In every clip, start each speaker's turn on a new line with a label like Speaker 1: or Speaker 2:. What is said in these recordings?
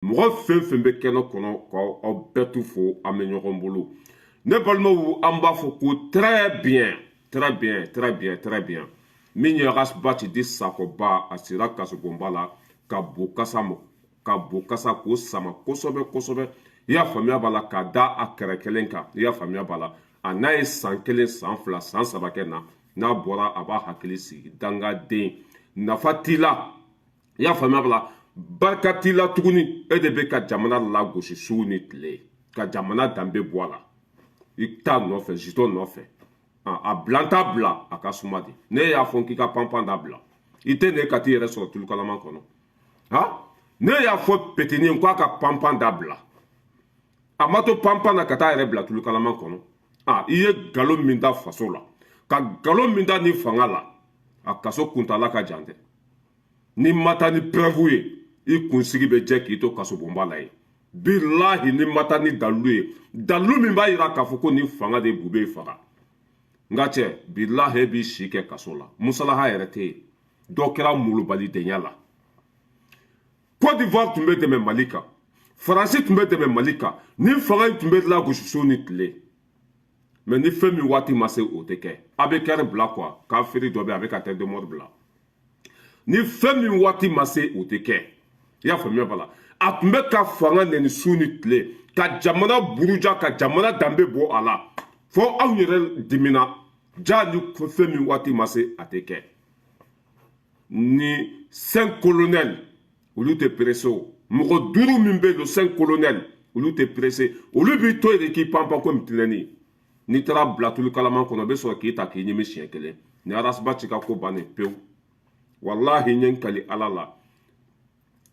Speaker 1: mɔgɔ fɛn fɛn bɛ kɛnɛ kɔnɔ k'aw bɛɛ tu fo an bɛ ɲɔgɔn bolo ne balimaw an b'a fɔ ko très bien très bien très bien très bien min ye Arasbach di Sakoba a sera kasobonba la ka bo kasa k'o sama kosɛbɛ kosɛbɛ i y'a faamuya b'a la k'a da a kɛrɛ kelen kan i y'a faamuya b'a la a n'a ye san kelen san fila san saba kɛ na n'a bɔra a b'a hakili sigi dangaden nafa t'i la i y'a faamuya b'a la barika t'i la tuguni e de bɛ ka jamana lagosi su ni tile ka jamana danbe bɔ a la i t'a nɔfɛ zito nɔfɛ a bila t'a bila a ka suma de ne y'a fɔ k'i ka panpan da bila i tɛ ne ka t'i yɛrɛ sɔrɔ tulukalaman kɔnɔ ne y'a fɔ petinin k'a ka panpan da bila a ma to panpan na ka taa yɛrɛ bila tulukalaman kɔnɔ i ye nkalon min da faso la ka nkalon min da ni fanga la a kaso kuntala ka jan tɛ ni ma taa ni preuve ye i kunsigi bɛ jɛ k'i to kasobonba la ye bilahi ni ma taa ni dalilu ye dalilu min b'a yira k'a fɔ ko ni fanga de bube faga nka cɛ bilahi b'i si kɛ kaso la musalaha yɛrɛ tɛ yen dɔ kɛra molobalidenya la Côte d'Ivoire tun bɛ dɛmɛ Mali kan Faransi tun bɛ dɛmɛ Mali kan ni fanga in tun bɛ lagosi su ni tile mais ni fɛn min waati ma se o tɛ kɛ a bɛ kɛrɛ bila quoi k'a feere dɔ bɛ a bɛ ka tɛ de mort bila ni fɛn min waati ma se o tɛ kɛ i y'a faamuya b'a la a tun bɛ ka fanga nɛni su ni tile ka jamana buruja ka jamana danbe bɔ a la fɔ anw yɛrɛ dimina ja ni fɛn min waati ma se a tɛ kɛ ni 5 colonels olu tɛ pressé o mɔgɔ 5 min bɛ yen 5 colonels olu tɛ pressé olu b'i to yen de k'i panpan komi tileni n'i taara bila tulu kalaman kɔnɔ o bɛ sɔrɔ k'i ta k'i ɲimi siɲɛ kelen ni Arasbach ka ko bannen pewu walahi n ye n kali ala la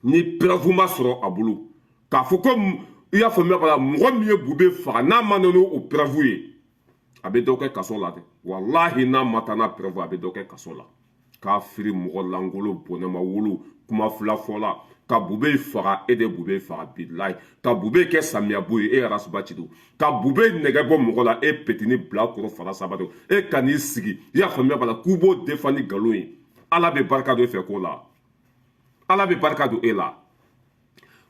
Speaker 1: ni preuve ma sɔrɔ a bolo k'a fɔ ko i y'a faamuya b'a la mɔgɔ min ye Bube faga n'a ma nana o preuve ye a bɛ dɔ kɛ kaso la dɛ walahi n'a ma taa n'a preuve a bɛ dɔ kɛ kaso la k'a firi mɔgɔ langolo bɔnɛma wolo kuma fila fɔla ka Bube faga e de Bube faga bilahi ka Bube kɛ samiyɛbo ye e Arasbach don ka Bube nɛgɛ bɔ mɔgɔ la e petini bilakoro fara saba don e ka n'i sigi i y'a faamuya b'a la k'u b'o defa ni nkalon ye ala bɛ barika don e fɛ ko la ala bɛ barika don e la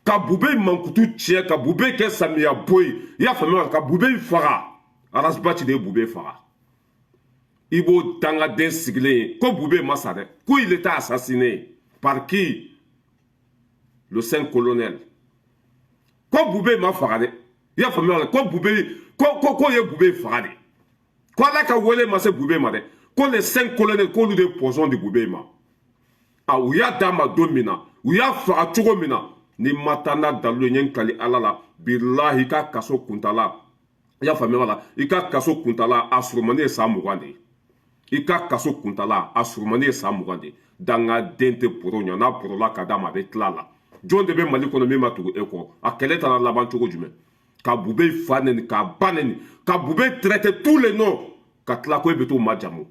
Speaker 1: ka Bube mankutu tiɲɛ ka Bube kɛ samiyɛbo ye i y'a faamuya ka Bube faga Arasbach de ye Bube faga i b'o dangaden sigilen ye ko Bube ma sa dɛ ko il était assassiné par qui le 5 colonel ko Bube ma faga dɛ i y'a faamuya ko Bube ko ye Bube faga de ko ala ka wele ma se Bube ma dɛ ko les 5 colonels k'olu de poison di Bube ma u y'a d'a ma don min na u y'a faga cogo min na ni ma taa n'a dalilu ye n ye n kali ala la bilahi i ka kaso kuntala i y'a faamuya la i ka kaso kuntala a surumani ye san 20 de ye i ka kaso kuntala a surumani ye san 20 de ye dangaden tɛ poro ɲa n'a porola ka d'a ma a bɛ tila a la jɔn de bɛ Mali kɔnɔ min ma tugu e kɔ a kɛlɛ taara laban cogo jumɛn ka Bube fa nɛni k'a ba nɛni ka Bube traiter tous les noms ka tila ko e bɛ t'o majamu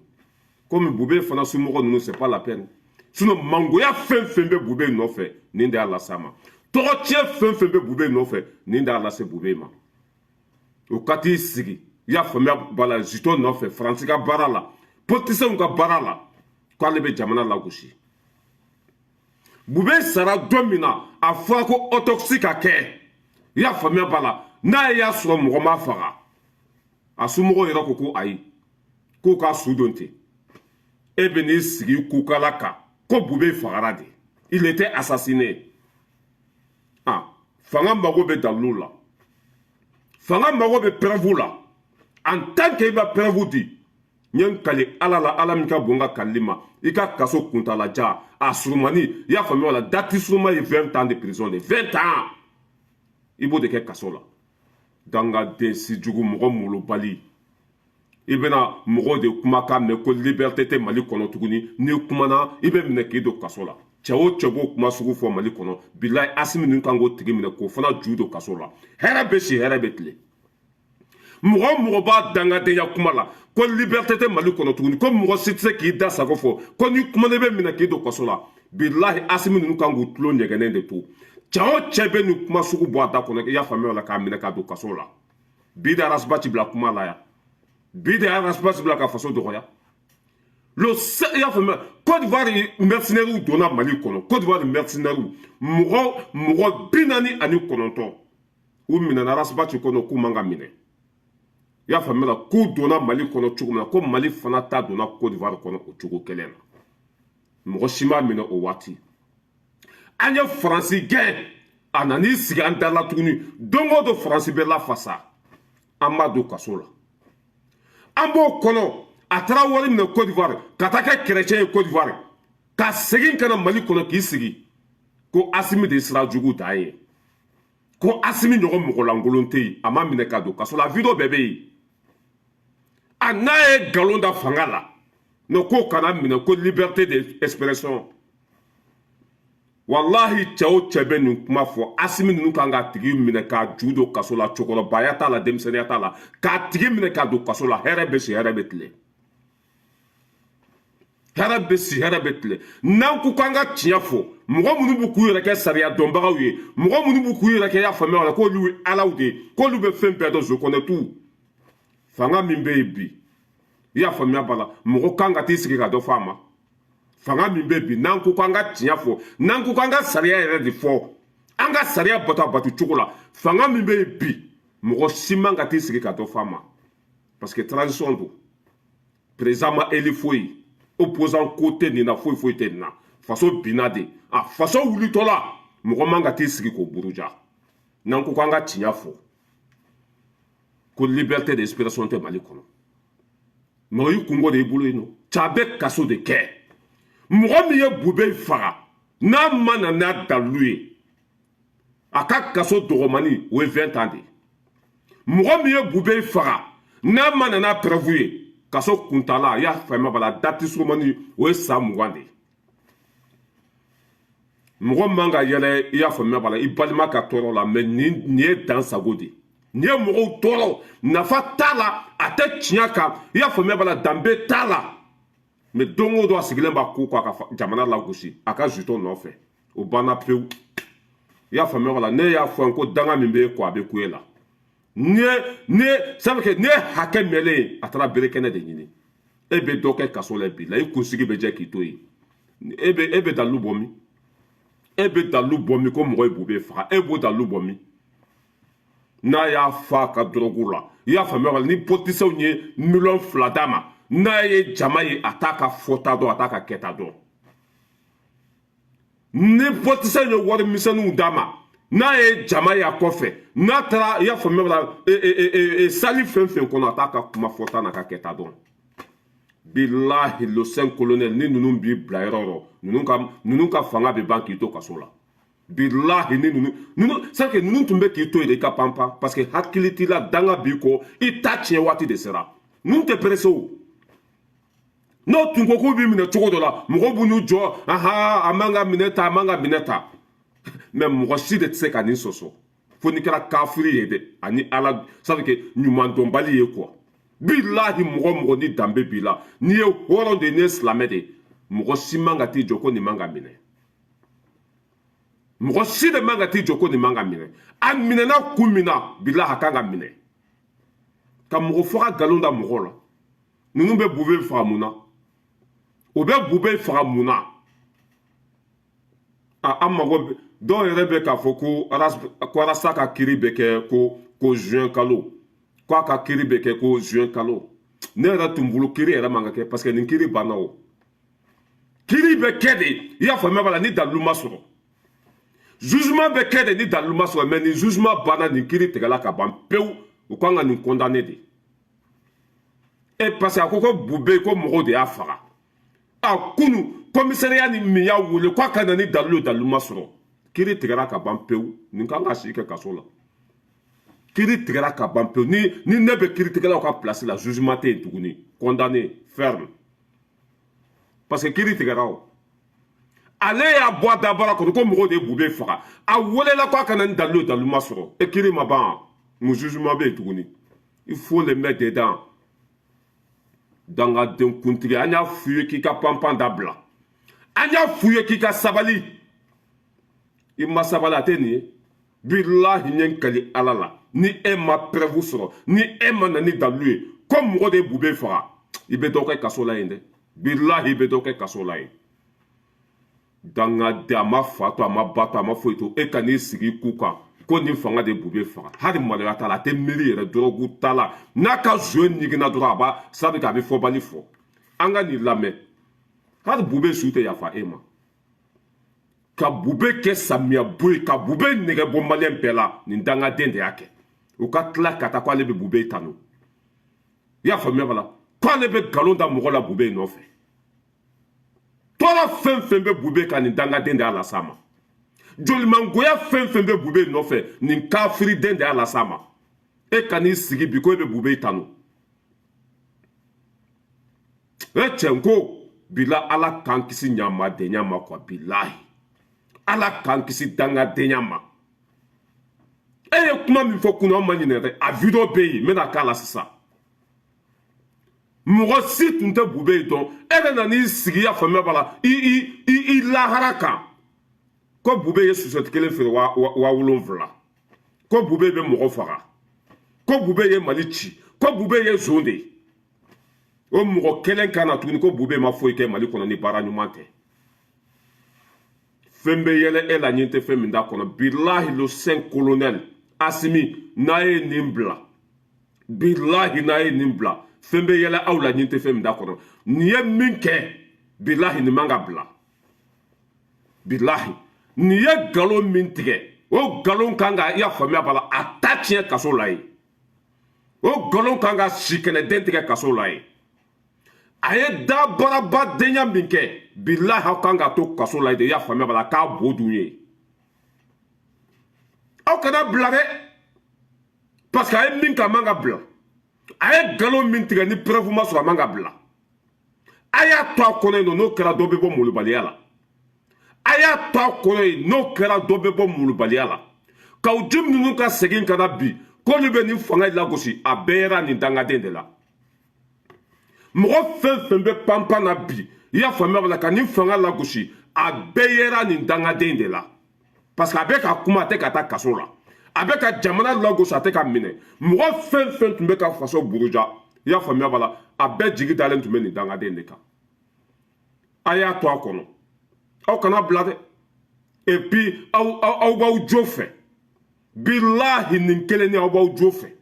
Speaker 1: komi Bube fana somɔgɔ ninnu c'est pas la peine sinon mangoya fɛn fɛn bɛ Bube nɔfɛ nin de y'a lase a ma tɔgɔ tiɲɛ fɛn fɛn bɛ Bube nɔfɛ nin de y'a lase Bube ma o ka t'i sigi i y'a faamuya b'a la zito nɔfɛ Faransi ka baara la politisiyɛnw ka baara la k'ale bɛ jamana lagosi Bube sara don min na a fɔra ko autopsie ka kɛ i y'a faamuya b'a la n'a y'a sɔrɔ mɔgɔ ma faga a somɔgɔw yɛrɛ ko ayi k'o k'a su don ten e bɛ n'i sigi kukala kan ko Bube fagara de il était assassiné fanga mago bɛ dalilu la fanga mago bɛ preuve la en tant que i ma preuve di n ye n kali ala la ala min ka bon n ka kalili ma i ka kaso kuntala ja a surumani i y'a faamuya la dati suruma ye 20 ans de prison de 20 ans i b'o de kɛ kaso la dangaden sijugu mɔgɔ molobali i bɛna mɔgɔw de kumakan mɛn ko liberté tɛ Mali kɔnɔ tuguni n'i kumana i bɛ minɛ k'i don kaso la cɛ o cɛ b'o kuma sugu fɔ Mali kɔnɔ bilahi Asimi ninnu kan k'o tigi minɛ k'o fana ju don kaso la hɛrɛ bɛ si hɛrɛ bɛ tile mɔgɔ o mɔgɔ b'a dangadenya kuma la ko liberté tɛ Mali kɔnɔ tuguni ko mɔgɔ si tɛ se k'i da sago fɔ ko n'i kumana i bɛ minɛ k'i don kaso la bilahi Asimi ninnu kan k'u tulo ɲɛgɛnnen de to cɛ o cɛ bɛ nin kuma sugu bɔ a da kɔnɔ i y'a faamuya la k'a minɛ k'a don kaso la bi de Arasbach bila kuma la yan bi de Arasbach bila ka faso dɔgɔya Il y a Côte d'Ivoire mercenaire ou donna Mali kono. Côte d'Ivoire mercenaire ou mugo binani ani kononto. Ou minana rasba tu kono ku manga mine. Il y a la ku donna Mali kono chuguna ko Mali fanata donna Côte d'Ivoire kono o chugo kelena. Mugo shima mine o wati. Anya Franci gain anani siganda la tuni dongo do Franci bella fasa. Amadou Kasola. Ambo kono a taara wari minɛ Côte d'Ivoire ka taa kɛ chrétien ye Côte d'Ivoire ka segin ka na Mali kɔnɔ k'i sigi ko Asimi de sira jugu dan ye ko Asimi ɲɔgɔn mɔgɔlankolon tɛ yen a ma minɛ ka don kaso la video bɛɛ bɛ yen a n'a ye nkalon da fanga la ne ko kana minɛ ko liberté d'expression wallahi cɛ o cɛ bɛ nin kuma fɔ Asimi ninnu kan ka tigi minɛ ka ju don kaso la cɛkɔrɔbaya t'a la denmisɛnniya t'a la k'a tigi minɛ ka don kaso la hɛrɛ bɛ si hɛrɛ bɛ tile hɛrɛ bɛ si hɛrɛ bɛ tile n'an ko k'an ka tiɲɛ fɔ mɔgɔ minnu bɛ k'u yɛrɛ kɛ sariya dɔnbagaw ye mɔgɔ minnu bɛ k'u yɛrɛ kɛ y'a faamuya la k'olu ye alaw de ye k'olu bɛ fɛn bɛɛ dɔn je connais tout fanga min bɛ yen bi i y'a faamuya b'a la mɔgɔ kan ka t'i sigi ka dɔ fɔ a ma fanga min bɛ bi n'an ko k'an ka tiɲɛ fɔ n'an ko k'an ka sariya yɛrɛ de fɔ an ka sariya bato a bato cogo la fanga min bɛ yen bi mɔgɔ si man ka t'i sigi ka dɔ fɔ a ma parce que transition don président ma eli foyi opposant côté nin na foyi foyi tɛ nin na faso binna de a faso wulitɔ la mɔgɔ man ka t'i sigi k'o buruja n'an ko k'an ka tiɲɛ fɔ ko liberté d'expression tɛ Mali kɔnɔ mɔgɔ y'i kungo de y'i bolo yen nɔ ca bɛ kaso de kɛ mɔgɔ min ye Bube faga n'a ma na n'a dalu ye a ka kaso dɔgɔmani o ye 20 ans de mɔgɔ min ye Bube faga n'a ma na n'a preuve ye kaso kuntala y'a faamuya bala date surumani o ye san 20 de mɔgɔ man ka yɛlɛ i y'a faamuya bala i balima ka tɔɔrɔ la mais nin ye dan sago de nin ye mɔgɔw tɔɔrɔ nafa t'a la a tɛ tiɲɛ kan i y'a faamuya bala danbe t'a la mais don o don a sigilen b'a ko k'a ka jamana lagosi a ka jutɔ nɔfɛ o banna pewu i y'a faamuya bala ne y'a fɔ n ko danga min bɛ e kɔ a bɛ ku e la ça veut dire ne hakɛ mɛlen a taara bere kɛnɛ de ɲini e bɛ dɔ kɛ kaso la bi la i kunsigi bɛ jɛ k'i to yen e bɛ dalu bɔ min e bɛ dalu bɔ min ko mɔgɔ ye Bube faga e b'o dalu bɔ min n'a y'a fa a ka dɔrɔgu la i y'a faamuya wala ni politisiyɛnw ye miliyɔn 2 d'a ma n'a ye jama ye a t'a ka fɔta dɔn a t'a ka kɛta dɔn ni politisiyɛnw ye wari misɛnninw d'a ma n'a ye jama ye a kɔfɛ n'a taara i y'a faamuya wala sali fɛn fɛn kɔnɔ a t'a ka kuma fɔta n'a ka kɛta dɔn bilahi le 5 colonel ni ninnu b'i bila yɔrɔ yɔrɔ ninnu ka fanga bɛ ban k'i to kaso la bilahi ni ninnu c'est que ninnu tun bɛ k'i to yen de i ka panpan parce que hakili t'i la danga b'i kɔ i ta tiɲɛ waati de sera ninnu tɛ pressé o n'o tun ko k'u b'i minɛ cogo dɔ la mɔgɔw b'u n'u jɔ a man ka minɛ ta a man ka minɛ ta mais mɔgɔ si de tɛ se ka nin sɔsɔ fo n'i kɛra kafiri ye dɛ ani ala ça veut dire ɲuman dɔnbali ye quoi bilahi mɔgɔ ni danbe b'i la n'i ye hɔrɔn de n'i ye silamɛ de mɔgɔ si man ka t'i jɔ ko nin man ka minɛ mɔgɔ si de man ka t'i jɔ ko nin man ka minɛ a minɛna kun min na bilahi a kan ka minɛ ka mɔgɔ faga nkalon da mɔgɔ la ninnu bɛ Bube faga mun na o bɛ Bube faga mun na an mago dɔw yɛrɛ bɛ k'a fɔ ko Arasa ka kiri bɛ kɛ ko juin kalo k'a ka kiri bɛ kɛ ko juin kalo ne yɛrɛ tun bolo kiri yɛrɛ man ka kɛ parce que nin kiri banna o kiri bɛ kɛ de i y'a faamuya bala ni dalu ma sɔrɔ jugement bɛ kɛ de ni dalu ma sɔrɔ mais nin jugement banna nin kiri tigɛla ka ban pewu u kan ka nin condamner de et parce que a ko Bube ko mɔgɔw de y'a faga a kunu commissariat ni min y'a wele k'a ka na ni dalu ma sɔrɔ kiri tigɛra ka ban pewu nin kan ka si kɛ kaso la kiri tigɛra ka ban pewu ni ne bɛ kiritigɛlaw ka place la jugement tɛ yen tuguni condamné ferme parce que kiri tigɛra o ale y'a bɔ a dabara kɔnɔ ko mɔgɔw de ye Bube faga a welela k'a ka na ni dalu ma sɔrɔ e kiri ma ban mun jugement bɛ yen tuguni il faut le mettre dedans dangaden kuntigi an y'a f'u ye k'i ka panpan dabila an y'a f'u ye k'i ka sabali i ma sabali a tɛ nin ye bilahi n ye n kali ala la ni e ma preuve sɔrɔ ni e ma na ni dalu ye ko mɔgɔ de ye Bube faga i bɛ dɔ kɛ kaso la yen dɛ billahi be dɔ kɛ kaso la ye danga de a ma fa to a ma ba to a ma foyi to e ka n'i sigi ku kan ko nin fanga de Bube faga hali maloya t'a la a tɛ miiri yɛrɛ dɔrɔgu t'a la n'a ka zo ɲiginna dɔrɔn a b'a sabi k'a bɛ fɔbali fɔ an ka nin lamɛn hali Bube su tɛ yafa e ma ka Bube kɛ samiya bo ye ka Bube nɛgɛ bɔ maliyɛn bɛɛ la nin dangaden de y'a kɛ u ka tila ka taa ko ale bɛ Bube tanu i y'a faamuya bala ko ale bɛ nkalon da mɔgɔ la Bube nɔfɛ tɔɔrɔ fɛn fɛn bɛ Bube kan nin dangaden de y'a las'a ma jolimangoya fɛn fɛn bɛ Bube nɔfɛ nin kafiriden de y'a las'a ma e ka n'i sigi bi ko e bɛ Bube tanu e cɛ n ko bila ala k'an kisi ɲamadenya ma quoi bilahi ala k'an kisi dangadenya ma e ye kuma min fɔ kunna an ma ɲinɛ dɛ a video bɛ yen n bɛna k'a la sisan mɔgɔ si tun tɛ Bube dɔn e bɛ na n'i sigi ya faamuya b'a la i lahara kan ko Bube ye susɛti kelen feere 7,000 ko Bube bɛ mɔgɔ faga ko Bube ye Mali ci ko Bube ye zon de ye o mɔgɔ kelen kan na tuguni ko Bube ma foyi kɛ Mali kɔnɔ ni baara ɲuman tɛ fɛn bɛ yɛlɛ e la ɲin tɛ fɛn min t'a kɔnɔ bilahi le saint colonel Asimi n'a ye nin bila bilahi n'a ye nin bila fɛn bɛ yɛlɛ aw la ɲin tɛ fɛn min t'a kɔnɔ nin ye min kɛ bilahi nin man ka bila bilahi nin ye nkalon min tigɛ o nkalon kan ka i y'a faamuya b'a la a ta tiɲɛ kaso la ye o nkalon kan ka si kɛnɛden tigɛ kaso la ye a ye dabarabadenya min kɛ bilahi aw kan ka to kaso la ye de i y'a faamuya b'a la k'a bo dun ye aw kana bila dɛ parce que a ye min kɛ a man ka bila a ye nkalon min tigɛ ni preuve ma sɔrɔ a man ka bila a y'a to a kɔnɔ yen n'o kɛra dɔ bɛ bɔ molobaliya la a y'a to a kɔnɔ yen n'o kɛra dɔ bɛ bɔ molobaliya la k'aw ji ninnu ka segin ka na bi k'olu bɛ nin fanga in lagosi a bɛɛ yera nin dangaden de la mɔgɔ fɛn fɛn bɛ panpan na bi i y'a faamuya b'a la ka nin fanga lagosi a bɛɛ yera nin dangaden de la parce que a bɛ ka kuma a tɛ ka taa kaso la a bɛ ka jamana lagosi a tɛ ka minɛ mɔgɔ fɛn fɛn tun bɛ ka faso buruja i y'a faamuya b'a la a bɛɛ jigi dalen tun bɛ nin dangaden de kan a y'a to a kɔnɔ aw kana bila dɛ et puis aw b'aw jo fɛ bilahi nin kelen ni aw b'aw jo fɛ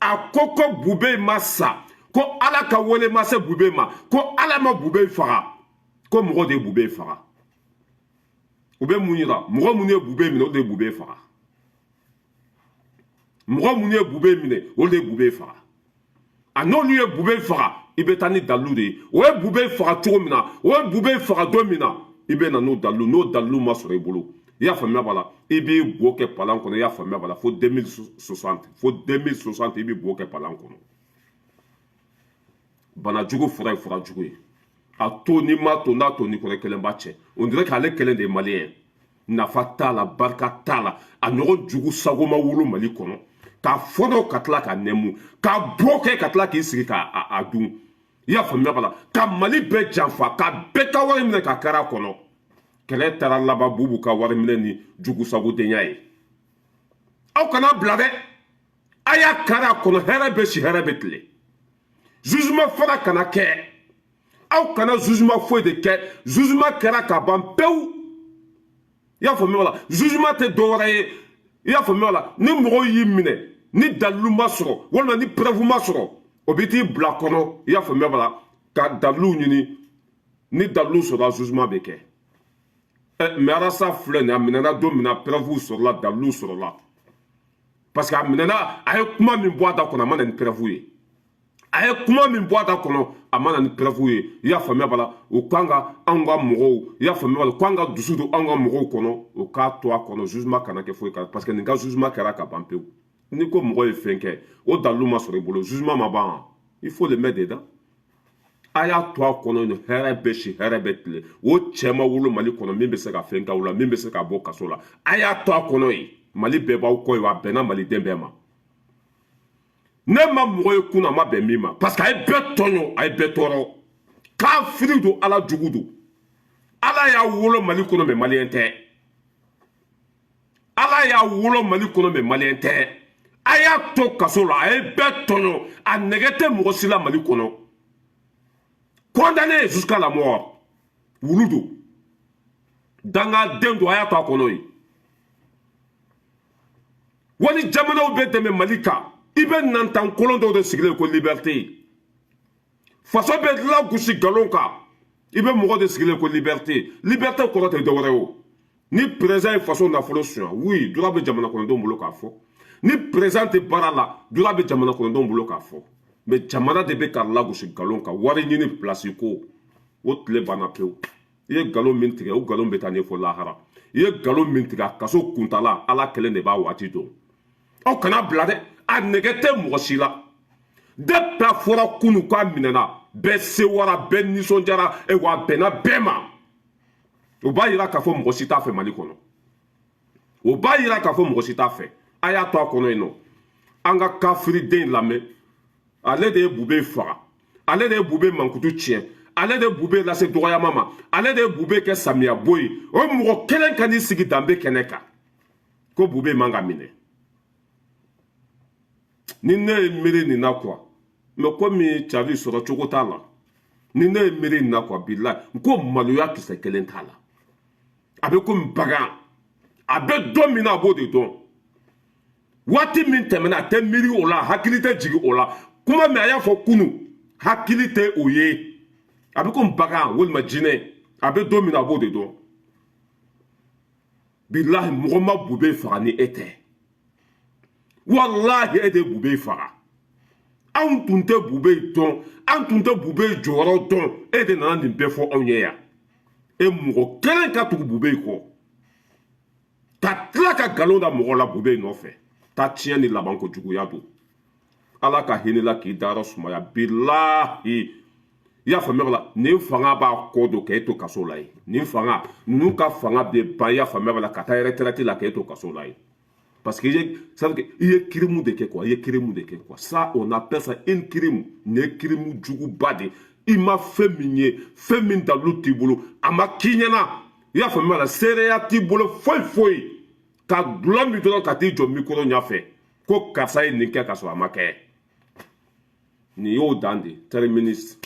Speaker 1: a ko ko Bube ma sa ko ala ka wele ma se Bube ma ko ala ma Bube faga ko mɔgɔ de ye Bube faga u bɛ mun yira mɔgɔ minnu ye Bube minɛ o de ye Bube faga mɔgɔ minnu ye Bube minɛ o de ye Bube faga a n'olu ye Bube faga i bɛ taa ni dalilu de ye o ye Bube faga cogo min na o ye Bube faga don min na i bɛ na n'o dalilu ma sɔrɔ i bolo i y'a faamuya b'a la i b'i bo kɛ palan kɔnɔ i y'a faamuya b'a la fo 2060 i b'i bo kɛ palan kɔnɔ banajugu fura ye furajugu ye a to n'i ma to n'a to n'i kɔrɔ kelen b'a cɛ on dirait k'ale kelen de ye maliyɛn nafa t'a la barika t'a la a ɲɔgɔn jugu sago ma wolo Mali kɔnɔ k'a fɔdɔ ka tila k'a nɛmu k'a bo kɛ ka tila k'i sigi k'a dun i y'a faamuya b'a la ka Mali bɛɛ janfa ka bɛɛ ka wari minɛ ka kɛra a kɔnɔ kɛlɛ taara laban Bubu ka wari minɛ ni jugu sagodenya ye aw kana bila dɛ a y'a kari a kɔnɔ hɛrɛ bɛ si hɛrɛ bɛ tile jugement fana kana kɛ aw kana jugement foyi de kɛ jugement kɛra ka ban pewu i y'a faamuya la jugement tɛ dɔwɛrɛ ye i y'a faamuya la ni mɔgɔw y'i minɛ ni dalilu ma sɔrɔ walima ni preuve ma sɔrɔ o bɛ t'i bila kɔnɔ i y'a faamuya la ka dalilu ɲini ni dalilu sɔrɔla jugement bɛ kɛ mais Arasa filɛ nin a minɛna don min na preuve sɔrɔla dalilu sɔrɔla parce que a minɛna a ye kuma min bɔ a da kɔnɔ a ma na ni preuve ye a ye kuma min bɔ a da kɔnɔ a ma na ni preuve ye i y'a faamuya b'a la o kan ka anw ka mɔgɔw i y'a faamuya b'a la k'an ka dusu don anw ka mɔgɔw kɔnɔ o k'a to a kɔnɔ jugement kana kɛ foyi kan parce que nin ka jugement kɛra ka ban pewu ni ko mɔgɔ ye fɛn kɛ o dalilu ma sɔrɔ i bolo jugement ma ban il faut le mettre dedans a y'a to a kɔnɔ nin hɛrɛ bɛ si hɛrɛ bɛ tile o cɛ ma wolo Mali kɔnɔ min bɛ se ka fɛn kɛ o la min bɛ se ka bɔ kaso la a y'a to a kɔnɔ yen Mali bɛɛ b'aw kɔ ye wa a bɛnna Maliden bɛɛ ma ne ma mɔgɔ ye kun na a ma bɛn min ma parce que a ye bɛɛ tɔɲɔ a ye bɛɛ tɔɔrɔ kafiri don ala jugu don ala y'a wolo Mali kɔnɔ mais maliyɛn tɛ ala y'a wolo Mali kɔnɔ mais maliyɛn tɛ a y'a to kaso la a ye bɛɛ tɔɲɔ a nɛgɛ tɛ mɔgɔ si la Mali kɔnɔ condamné jusqu'à la mort. Wuludo. Danga dendo aya to konoy. Wani jamana o be deme Malika. Ibe nantan kolon do sigile ko liberté. Faso be la gusi galonka. Ibe mogo de sigile ko liberté. Liberté ko te dowreo. Ni présent façon na folotion. Oui, dura be jamana ko ndo mbolo ka fo. Ni présente barala, dura be jamana ko ndo mbolo ka fo. Mais jamana de be karla gusi galonka. Wari ni place ko. Wot le banapeu. Ye galon min tigɛ o galon bɛ taa ɲɛfɔ lahara i ye galon min tigɛ a kaso kuntala ala kelen de b'a waati dɔn aw kana bila dɛ a nɛgɛ tɛ mɔgɔ si la depuis a fɔra kunu k'a minɛna bɛɛ sewara bɛɛ nisɔndiyara wa a bɛnna bɛɛ ma o b'a yira k'a fɔ mɔgɔ si t'a fɛ Mali kɔnɔ o b'a yira k'a fɔ mɔgɔ si t'a fɛ a y'a to a kɔnɔ yen nɔ an ka kafiriden lamɛn ale de ye Bube faga ale de ye Bube mankutu tiɲɛ ale de Bube lase dɔgɔyama ma ale de Bube kɛ samiya bo ye o mɔgɔ kelen ka n'i sigi danbe kɛnɛ kan ko Bube man ka minɛ ni ne ye miiri nin na quoi mais komi Cavi sɔrɔ cogo t'a la ni ne ye miiri nin na quoi bilahi n ko maloya kisɛ kelen t'a la a bɛ komi bagan a bɛ dɔn min na a b'o de dɔn waati min tɛmɛna a tɛ miiri o la hakili tɛ jigin o la kuma min a y'a fɔ kunu hakili tɛ o ye a bɛ komi bagan walima jinɛ a bɛ don min na a b'o de dɔn bilahi mɔgɔ ma Bube faga ni e tɛ walahi e de Bube faga anw tun tɛ Bube dɔn an tun tɛ Bube jɔyɔrɔ dɔn e de nana nin bɛɛ fɔ anw ye yan e mɔgɔ kelen ka tugu Bube kɔ ka tila ka nkalon da mɔgɔ la Bube nɔfɛ ta tiɲɛ ni laban ko juguya don ala ka hinɛ la k'i dayɔrɔ sumaya bilahi i y'a faamuya la nin fanga b'a kɔ don k'e to kaso la ye nin fanga ninnu ka fanga bɛ ban i y'a faamuya la ka taa retraite la k'e to kaso la ye parce que ça veut dire i ye kirimu de kɛ quoi i ye kirimu de kɛ quoi ça on appelle ça une crime nin ye kirimu juguba de i ma fɛn min ye fɛn min dalu t'i bolo a ma k'i ɲɛna i y'a faamuya la seereya t'i bolo foyi foyi ka dulɔ min dɔrɔn ka t'i jɔ mikoro ɲɛfɛ ko karisa ye nin kɛ ka sɔrɔ a ma kɛ nin y'o dan de terminus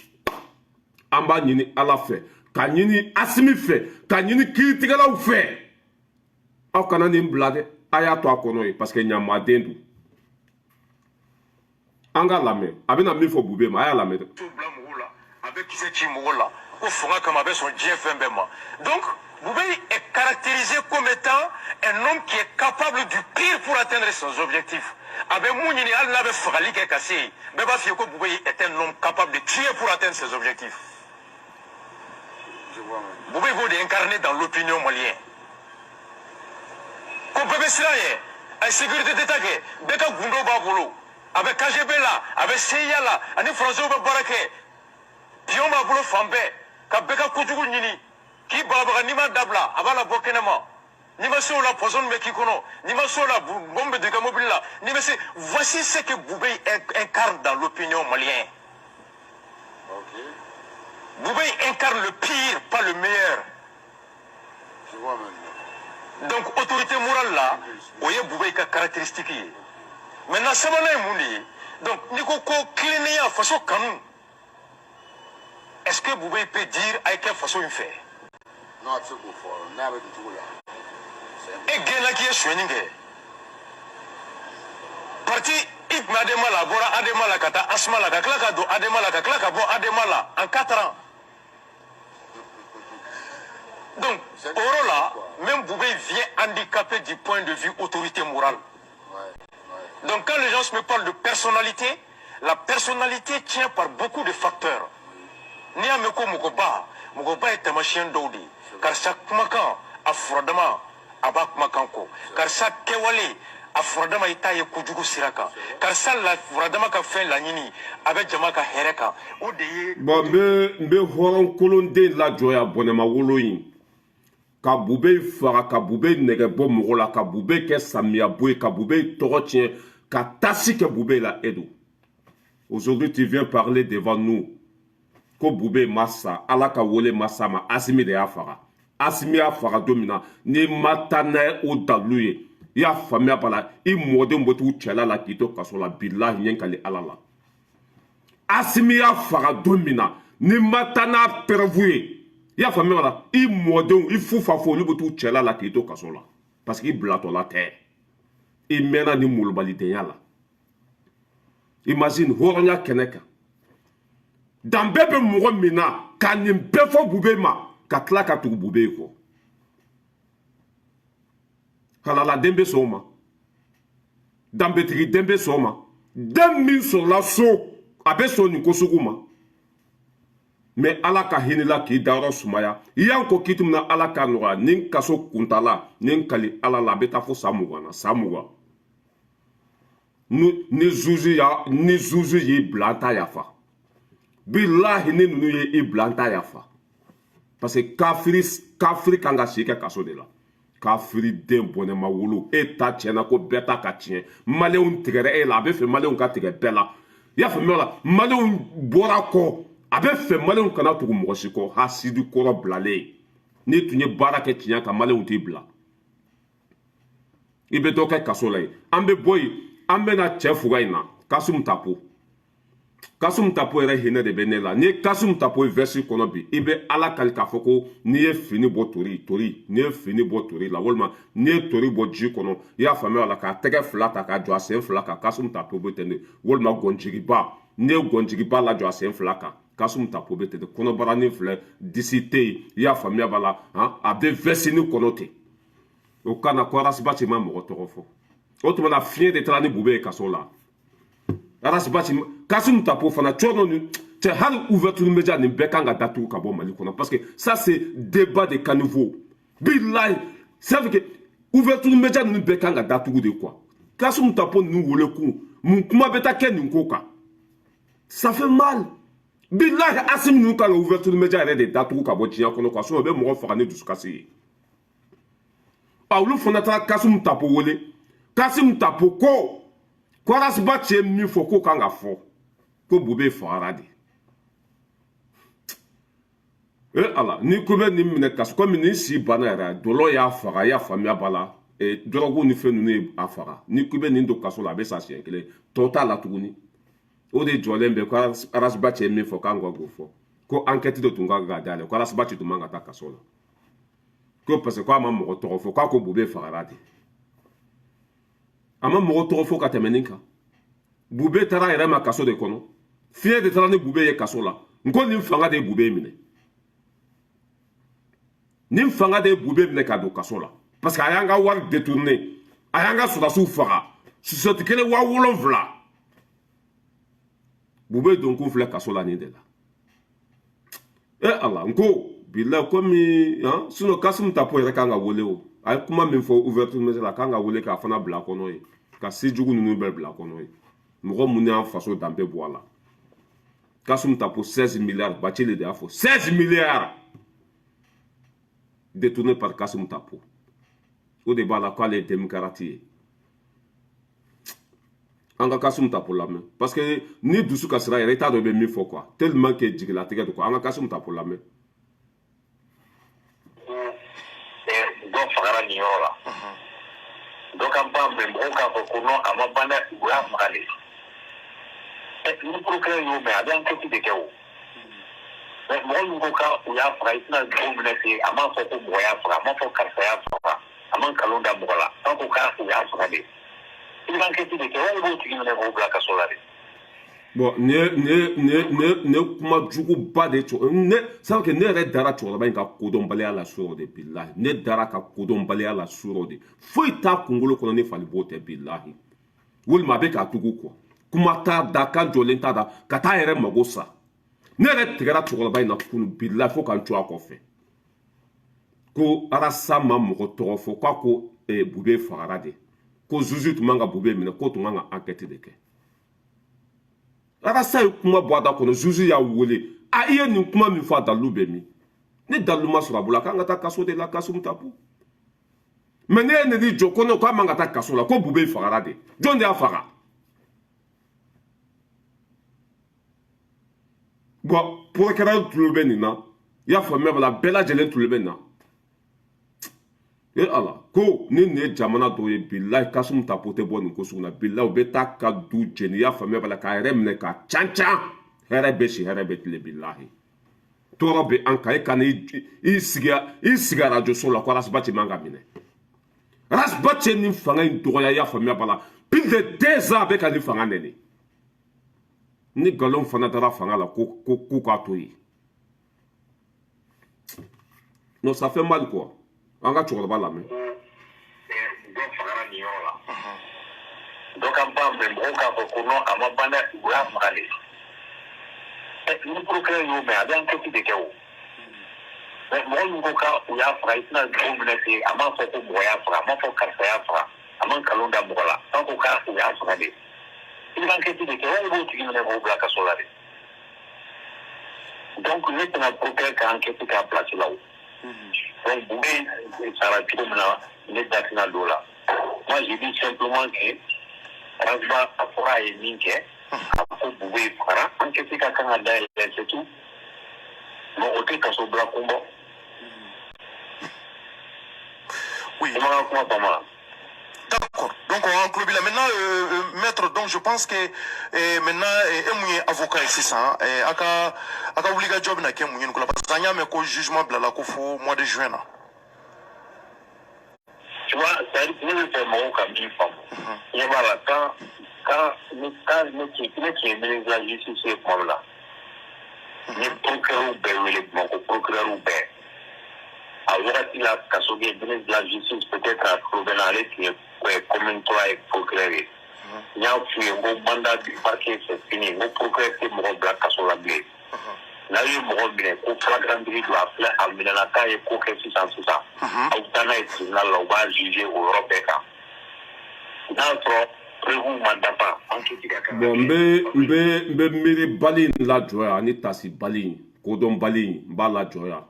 Speaker 1: an b'a ɲini ala fɛ ka ɲini Asimi fɛ ka ɲini kiiritigɛlaw fɛ aw kana nin bila dɛ a y'a to a kɔnɔ ye parce que ɲamaden don an ka lamɛn a bɛna min fɔ Bube ma a y'a lamɛn dɛ.
Speaker 2: bila mɔgɔw la a bɛ kisɛ ci mɔgɔw la ko fanga kama a bɛ sɔn diɲɛ fɛn bɛɛ ma donc Bube est caractérisé comme étant un homme qui est capable du pire pour atteindre ses objectifs. A bɛ mun ɲini hali n'a bɛ fagali kɛ ka se yen bɛɛ b'a f'i ye ko Bube est un homme capable de tuer pour atteindre ses objectifs. Bube il faut incarner dans l'opinion malienne. Ko bɛɛ bɛ siran ye a ye sécurité d'état kɛ bɛɛ ka gundo b'a bolo a bɛ KGB la a bɛ CIA la ani français bɛ baara kɛ pion b'a bolo fan bɛɛ ka bɛɛ ka kojugu ɲini k'i bagabaga n'i ma dabila a b'a la bɔ kɛnɛma n'i ma se o la poison bɛ k'i kɔnɔ n'i ma se o la bombe bɛ don i ka mobili la n'i ma se voici ce que Bube incarne dans l'opinion malienne. Bube incarne le pire, pas le meilleur. Je vois maintenant. Donc, autorité morale là, vous voyez Bube ka caractéristique. Maintenant, ça va être donc, Nico Klinéa, façon canon. Est-ce que Bube peut dire à quelle façon il fait? Non, c'est pour faire. Et Gela qui est soigné. Parti, il m'a demandé à Bora Ademala Kata Asmala Kaklaka do Ademala Kaklaka bo Ademala en 4 ans. Donc, au là, même Bube vient handicapé du point de vue autorité morale. Donc, quand les gens me parlent de personnalité, la personnalité tient par beaucoup de facteurs. Niameko Mokoba est un machin d'Audi. Car chaque macan a froidement à Bakmakanko. Car chaque Kewali a froidement été Kujugu Siraka. Car ça, la froidement qu'a fait la Nini avec Jamaka Hereka.
Speaker 1: Bon, mais Horon Kolonde la Joya Bonema Woloyin. Ka Bube fara ka Bube nege bo mɔgɔ la ka Bube kɛ samiya bo ye ka Bube tɔgɔ tiɲɛ ka tasi kɛ Bube la edo. Aujourd'hui tu viens parler devant nous ko Bube masa ala ka wele masa ma Asimi de y'a faga Asimi y'a faga don min na ni ma taa n'a ye o dalu ye i y'a faamuya bala i mɔdenw bɛ t'u cɛla la k'i to kaso la bilahi ɲɛ kali ala la Asimi y'a faga don min na ni matana pervoué ya fami wala i modon i fu fa fo lu butu chela la kito kasola parce que blato la terre i mena ni mulbalite yala imagine horonya keneka dan bebe mo mina kan ni befo bube ma ka tla ka tu bube ko halala dembe soma dambe tigi dembe soma dem min sur la so abe so ni ko suguma mais ala ka hinila ki daro sumaya yan ko kitum na ala ka noa nin kaso kuntala nin kali ala la beta fo samuwa ni zuzu yi blanta yafa billahi ni nunu ye i blanta yafa parce que kafiri kanga sike kaso de la kafiri den bonne ma wulu eta tiena ko beta ka tien maleun tigere e la be fe maleun ka tigere bela ya fe mela maleun bora ko abe fe maleun kana tugu mo siko hasidu koro blale ni tunye barake tinya ka maleun tibla ibe to ka kaso lay ambe boy ambe na chefuga ina kasum tapo ere hine de benela ni kasum tapo versi kono bi ibe ala kalika foko ni e fini bo tori ni e fini bo tori la wolma ni e tori bo ji kono ya fami ala ka tege flata ka jo asen flaka kasum tapo betende wolma gonjigiba ni gonjigiba la jo asen flaka kasum tapo betende kono barani fle disite ya fami bala abe versi ni kono te o kana ko rasbati ma mo torofo o to na fien de trani bube kasola arasbati kasum tapo fana chono ni te hal ouverture média ni bekanga datu ka bo mali kono parce que ça c'est débat de caniveau billahi ça veut que ouverture média ni bekanga datu de quoi kasum tapo ni wole ku mun kuma beta ken ni koka ça fait mal billahi asim ni ka ouverture média de datu ka bo tinya kono kwa so be mo fa ne dusu kasi Paulu fana ta kasum tapo wole kasum tapo ko Kwaras batche mi foko kanga fo ko bube farade ala ni ko be ni mine kas ko ni si banara dolo ya fara ya famia bala e drogo ni fenu ni afara ni ko be ni ndo kaso la be sa siekele total la tuguni o de jolembe kwaras batche mi fo kanga go fo ko enquête de tunga ga dale kwaras batche to manga ta kaso la ko parce ko ma mo to fo ko bube farade ama mogo tɔgɔ fo ka tɛmɛ nin kan bube taara yɛrɛ ma kaso de kɔnɔ fiɲɛ de taara ni bube ye kaso la nko nin fanga de ye bube minɛ nin fanga de ye bube minɛ ka don kaso la parce que a y'an ka wari détourné a y'an ka sɔrɔdasiw faga susɛti kelen 7,000 bube donkun filɛ kaso la nin de la ala nko bila komi sinon Kasum Tapo yɛrɛ kan ka wele o a ye kuma min fɔ ouverture média la kan ka wele k'a fana bila kɔnɔ ye ka sejugu ninnu bɛɛ bila kɔnɔ ye mɔgɔ mun y'an faso danbe bɔ a la Kasum Tapo 16 milliards Bathily de y'a fɔ 16 milliards détournés par Kasum Tapo o de b'a la k'ale ye démocrate ye an ka Kasum Tapo lamɛn parce que ni dusu ka sira yɛrɛ i t'a dɔn i bɛ min fɔ quoi tellement que jigilatigɛ don quoi an ka Kasum Tapo lamɛn
Speaker 3: dɔ fagara nin yɔrɔ la dɔ ka ban bɛn mɔgɔw k'a fɔ ko non a ma ban dɛ u y'a faga de ni procureur y'o mɛn a bɛ enquête de kɛ o mais mɔgɔ min ko k'u y'a faga i tɛna mɔgɔw minɛ ten a m'a fɔ ko mɔgɔ y'a faga a m'a fɔ karisa y'a faga a ma nkalon da mɔgɔ la k'a ko k'u y'a faga de i bɛ enquête de kɛ o b'o tigi minɛ k'o bila kaso la de.
Speaker 1: Bon, ne kuma jugu ba de cho ne ça que ne yɛrɛ dara cɛkɔrɔba in ka kodɔnbaliya la suro de billahi ne dara ka kodɔnbaliya la suro de foyi t'a kunkolo kɔnɔ ne fali b'o tɛ billahi walima a bɛ k'a tugu quoi kuma t'a da kan jɔlen t'a da ka taa yɛrɛ mago sa ne yɛrɛ tigɛra cɛkɔrɔba in na kunu billahi fo ka n to a kɔfɛ ko arasa ma mɔgɔ tɔgɔ fɔ k'a ko bube fagara de ko zuzu tun man ka bube minɛ ko tun kan ka enquête de kɛ arasa ye kuma bɔ a da kɔnɔ zuzu y'a wele a i ye nin kuma min fɔ a dalilu bɛ min ne dalilu ma sɔrɔ a bolo a kan ka taa kaso de la Kasum Tapo mais ne ye ne di jɔ ko ne k'a man ka taa kaso la ko bube fagara de jɔn de y'a faga bon procureur tulo bɛ nin na i y'a faamuya bala bɛɛ lajɛlen tulo bɛ nin na ala ko ni nin ye jamana dɔw ye billahi Kasum Tapo tɛ bɔ nin ko sugu la billahi u bɛ taa ka du jeni i y'a faamuya bala k'a yɛrɛ minɛ k'a can hɛrɛ bɛ si hɛrɛ bɛ tile billahi tɔɔrɔ bɛ an kan e ka i sigi arajo so la ko Arasbati man ka minɛ Arasbati ni fanga in dɔgɔya y'a faamuya bala plus de 2 ans a bɛ ka nin fanga nɛni ni nkalon fana dara fanga la ko k'a to yen non ça fait mal quoi an ka cɛkɔrɔba lamɛn
Speaker 3: dɔ fagara nin yɔrɔ la dɔ ka ban bɛn mɔgɔw k'a fɔ ko non a ma ban dɛ u y'a faga de ni procureur y'o mɛn a bɛ enquête de kɛ o mais mɔgɔ min ko k'u y'a faga i tɛna dugu minɛ ten a m'a fɔ ko mɔgɔ y'a faga a m'a fɔ karisa y'a faga a ma nkalon da mɔgɔ la k'a ko k'u y'a faga de i bɛ enquête de kɛ o b'o tigi minɛ k'o bila kaso la de donc ne tɛna procureur ka enquête k'a place la o donc Boubé sara cogo min na ne da tɛna don o la moi je dis simplement que Rasba a fɔra a ye min kɛ a ko Boubé fagara enquête ka kan ka dayɛlɛ c'est tout mais o tɛ kaso bila kun bɔ
Speaker 2: oui
Speaker 3: kuma faamu.
Speaker 2: D'accord. Donc on conclut là. Maintenant, maître, donc je pense que maintenant, avocat ici ça, aka obliga job na kemu yenu kula parce que anya me ko jugement blala ko fo mois de juin là.
Speaker 3: Tu vois, ça dit que c'est mon comme femme. Il va là quand qui est ministre de la justice c'est comme là. Ni procureur ou le procureur ou alors qu'il a cassé le ministre de la justice peut-être à trouver dans les qui commune 3 et procureur. Il y a un mandat du parquet, c'est fini. Mon procureur est mort blanc à la blé. Là, il est mort blanc. Au flagrant délit doit appeler à Minanaka et Coquet 600. Au Tana et tribunal, on va juger au Européen. Notre prévu mandat pas.
Speaker 1: Bon, mbe miri balin la joya, ani tasi balin, kodon balin, ba la joya.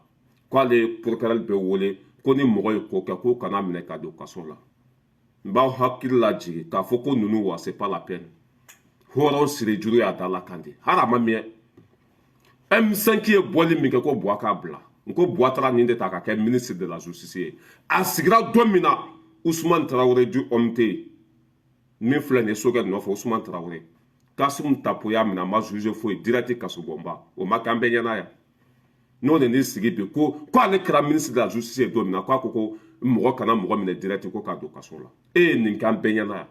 Speaker 1: Kwa le procureur be wole, ko ni mɔgɔ ye ko kɛ ko kana minɛ ka don kaso la. M'b'aw hakili lajigi k'a fɔ ko ninnu wa c'est pas la peine hɔrɔn siri juru y'a da la kan de hali a ma mɛn M5 ye bɔli min kɛ ko Buwa k'a bila n ko Buwa taara nin de ta ka kɛ ministre de la justice ye a sigira don min na Ousmane Traoré du OMT min filɛ nin ye Sogɛl nɔfɛ Ousmane Traoré Kasum Tapo y'a minɛ a ma juge foyi direct kasobonba o ma k'an bɛɛ ɲɛna yan n'o de n'i sigi bi ko ale kɛra ministre de la justice ye don min na k'a ko mɔgɔ kana mɔgɔ minɛ direct ko k'a don kaso la e ye nin k'an bɛɛ ɲɛna yan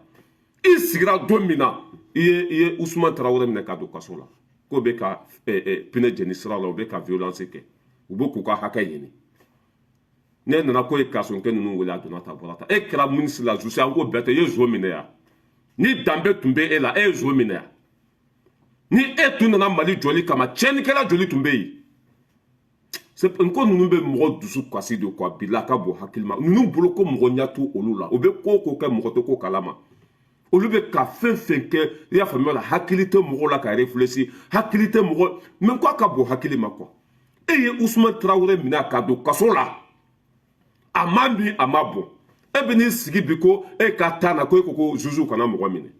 Speaker 1: i sigira don min na i ye Ousmane Traoré minɛ k'a don kaso la k'o bɛ ka pinɛ jeni sira la o bɛ ka violence kɛ u bɛ k'u ka hakɛ ɲini ne nana ko ye kasonkɛ ninnu wele a donna ta bɔra ta e kɛra ministre de la justice an ko bɛɛ tɛ i ye zo minɛ yan ni danbe tun bɛ e la e ye zo minɛ yan ni e tun nana Mali jɔli kama tiɲɛnikɛla joli tun bɛ yen nko ninnu bɛ mɔgɔ dusu kasi de quoi bila ka bɔ hakilima ninnu bolo ko mɔgɔ ɲɛ t'u olu la u bɛ ko ko kɛ mɔgɔ tɛ ko kalama olu bɛ ka fɛn fɛn kɛ i y'a faamuya la hakili tɛ mɔgɔw la ka réfléchir hakili tɛ mɔgɔ mais ko a ka bɔ hakili ma quoi e ye Ousmane Traoré minɛ ka don kaso la a ma min a ma bɔn e bɛ n'i sigi bi ko e ka taa na ko e ko ko juge kana mɔgɔ minɛ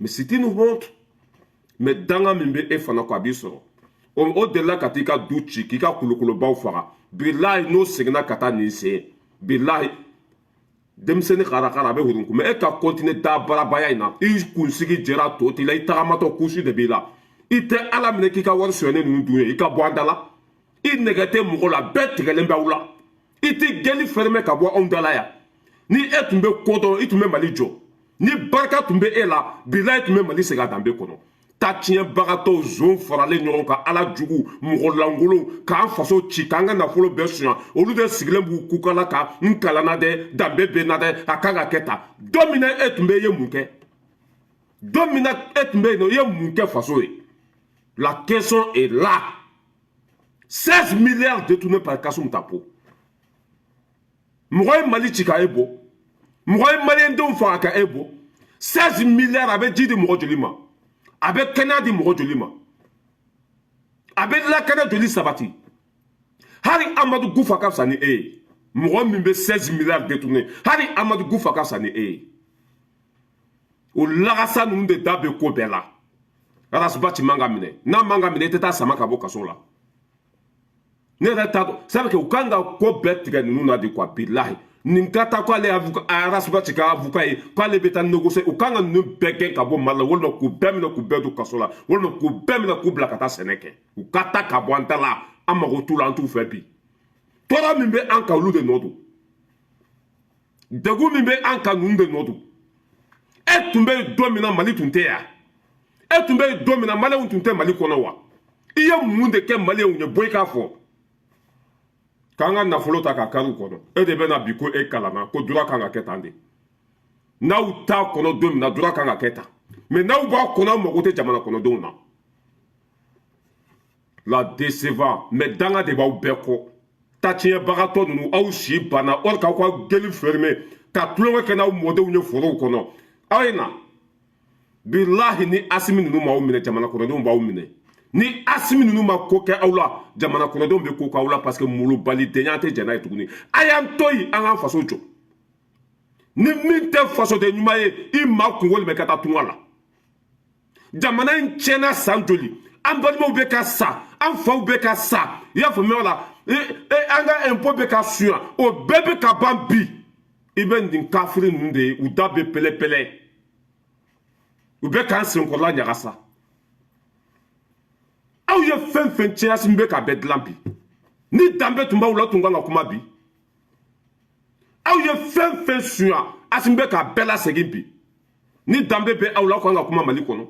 Speaker 1: mais c'est une honte mais danga min bɛ e fana ko a b'i sɔrɔ o delila ka t'i ka du ci k'i ka kolokolobaw faga bilahi n'o seginna ka taa nin sen bilahi denmisɛnnin karakara a bɛ hurun mais e ka continuer daa barabaya in na i kunsigi jɛra to t'i la i tagamatɔ kusi de b'i la i tɛ ala minɛ k'i ka wari sonyɛnen ninnu dun ye i ka bɔ an da la i nɛgɛ tɛ mɔgɔ la bɛɛ tigɛlen bɛ aw la i tɛ gɛli fɛrɛmɛ ka bɔ anw da la yan ni e tun bɛ ko dɔn i tun bɛ Mali jɔ ni barika tun bɛ e la bilahi tun bɛ Mali segin a danbe kɔnɔ ta tiɲɛbagatɔw zon faralen ɲɔgɔn kan ala jugu mɔgɔ lankolon k'an faso ci k'an ka nafolo bɛɛ suɲa olu de sigilen b'u kukala kan n kalanna dɛ danbe bɛ n na dɛ a kan ka kɛ tan don min na e tun bɛ i ye mun kɛ don min na e tun bɛ yen nɔ i ye mun kɛ faso ye la question est là 16 milliards détournés par Kasum Tapo mɔgɔ ye Mali ci ka e bɔ mɔgɔ ye maliyɛndenw faga ka e bɔ 16 milliards a bɛ ji di mɔgɔ joli ma a bɛ kɛnɛya di mɔgɔ joli ma a bɛ lakana joli sabati hali Amadu Gufa ka fisa ni e ye mɔgɔ min bɛ 16 milliards détourné hali Amadu Gufa ka fisa ni e ye o lagasa ninnu de da bɛ ko bɛɛ la Arasbati man ka minɛ n'a man ka minɛ i tɛ taa sama ka bɔ kaso la ne yɛrɛ t'a dɔn c'est que u kan ka ko bɛɛ tigɛ ninnu na de quoi bilahi nin ka taa ko ale Arasbati ka avocat ye k'ale bɛ taa négocier u kan ka ninnu bɛɛ gɛn ka bɔ Mali la walima k'u bɛɛ minɛ k'u bɛɛ don kaso la walima k'u bɛɛ minɛ k'u bila ka taa sɛnɛ kɛ u ka taa ka bɔ an da la an mago t'u la an t'u fɛ bi tɔɔrɔ min bɛ an kan olu de nɔ don degun min bɛ an kan ninnu de nɔ don e tun bɛ don min na Mali tun tɛ yan e tun bɛ don min na maliyɛnw tun tɛ Mali kɔnɔ wa i ye mun de kɛ maliyɛnw ye bɔ i k'a fɔ k'an ka nafolo ta ka kari u kɔnɔ e de bɛ na bi ko e kalanna ko dura kan ka kɛ tan de n'aw t'a kɔnɔ don min na dura kan ka kɛ tan mais n'aw b'a kɔnɔ aw mago tɛ jamana kɔnɔdenw na la décevant mais danga de b'aw bɛɛ kɔ tatiɲɛbagatɔ ninnu aw si banna or k'aw ka geli fermer ka tulonkɛ kɛ n'aw mɔdenw ye forow kɔnɔ aw ye na bilahi ni Asimi ninnu m'aw minɛ jamana kɔnɔdenw b'aw minɛ ni Asimi ninnu ma ko kɛ aw la jamana kɔnɔdenw bɛ ko k'aw la parce que molobalidenya tɛ jɛn n'a ye tuguni a y'an to yen an k'an faso jɔ ni min tɛ fasoden ɲuman ye i maa kunkolo bɛ ka taa tunga la jamana in tiɲɛna san joli an balimaw bɛ ka sa an faw bɛ ka sa i y'a faamuya o la an ka impôt bɛ ka suɲɛ o bɛɛ bɛ ka ban bi i bɛ nin kafiri ninnu de ye u da bɛ pɛlɛ-pɛlɛ u bɛ k'an senkɔrɔla ɲagasa aw ye fɛn fɛn tiɲɛ Asimi bɛ k'a bɛɛ dilan bi ni danbe tun b'aw la tun kan ka kuma bi aw ye fɛn fɛn suɲɛ Asimi bɛ k'a bɛɛ lasegin bi ni danbe bɛ aw la aw kan ka kuma Mali kɔnɔ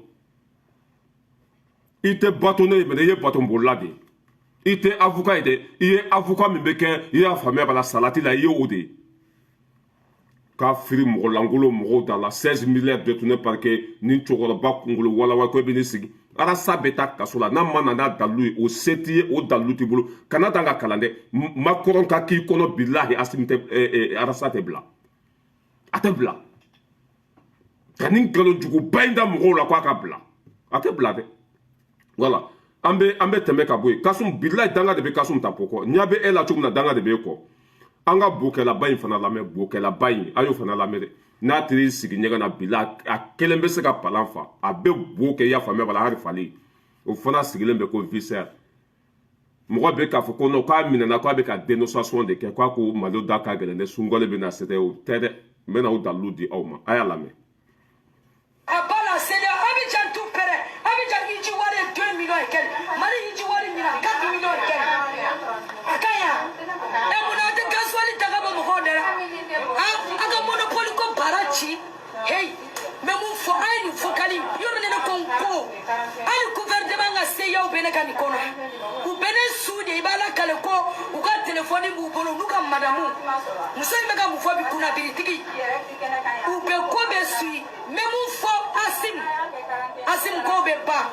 Speaker 1: i tɛ bâtonné ye mais i ye bâtonbolila de ye i tɛ avocat ye dɛ i ye avocat min bɛ kɛ i y'a faamuya b'a la salati la i ye o de ye k'a firi mɔgɔ langolo mɔgɔw da la 16 milliards détournés par que ni cɛkɔrɔba kunkolo walawa ko e bɛ ne sigi arasa bɛ taa kaso la n'a ma na n'a dalilu ye o se t'i ye o dalilu t'i bolo kana taa n ka kalan dɛ Macron ka k'i kɔnɔ bilahi Asimi tɛ arasa tɛ bila a tɛ bila ka nin nkalonjuguba in da mɔgɔw la k'a ka bila a tɛ bila dɛ voilà an bɛ tɛmɛ ka bɔ yen Kasum bilahi danga de bɛ Kasum ta pɔkɔ ɲɛ bɛ e la cogo min na danga de bɛ e kɔ an ka bokɛlaba in fana lamɛn bokɛlaba in a y'o fana lamɛn dɛ n'a tiri sigi ɲɛgɛn na bila a kelen bɛ se ka palan fa a bɛ bo kɛ i y'a faamuya bala hali falen o fana sigilen bɛ ko viscère mɔgɔ bɛ k'a fɔ ko non k'a minɛna k'a bɛ ka dénonciation de kɛ k'a ko Mali da ka gɛlɛn dɛ Sunkalo bɛ na c'était o tɛ dɛ n bɛna o dalilu di aw ma a y'a lamɛn.
Speaker 4: A ba la sɛnɛ Abidjan tout pɛrɛ Abidjan hiji wari 2 millions et quelques Mali hiji wari 4 millions et quelques a ka ɲi wa mun na a tɛ gasoil ta ka bɔ mɔgɔw da la a ka monopole ko baara ci hey mɛ mun fɔ a ye nin fɔkali yɔrɔ ne ko n ko hali gouvernement ka seyaw bɛ ne ka nin kɔnɔ u bɛ ne su de i b'a lakale ko u ka telefɔni b'u bolo n'u ka madamu muso in bɛ ka mun fɔ bi kunnabilitigi u bɛ ko bɛ su mɛ mun fɔ Asimi ko bɛ ban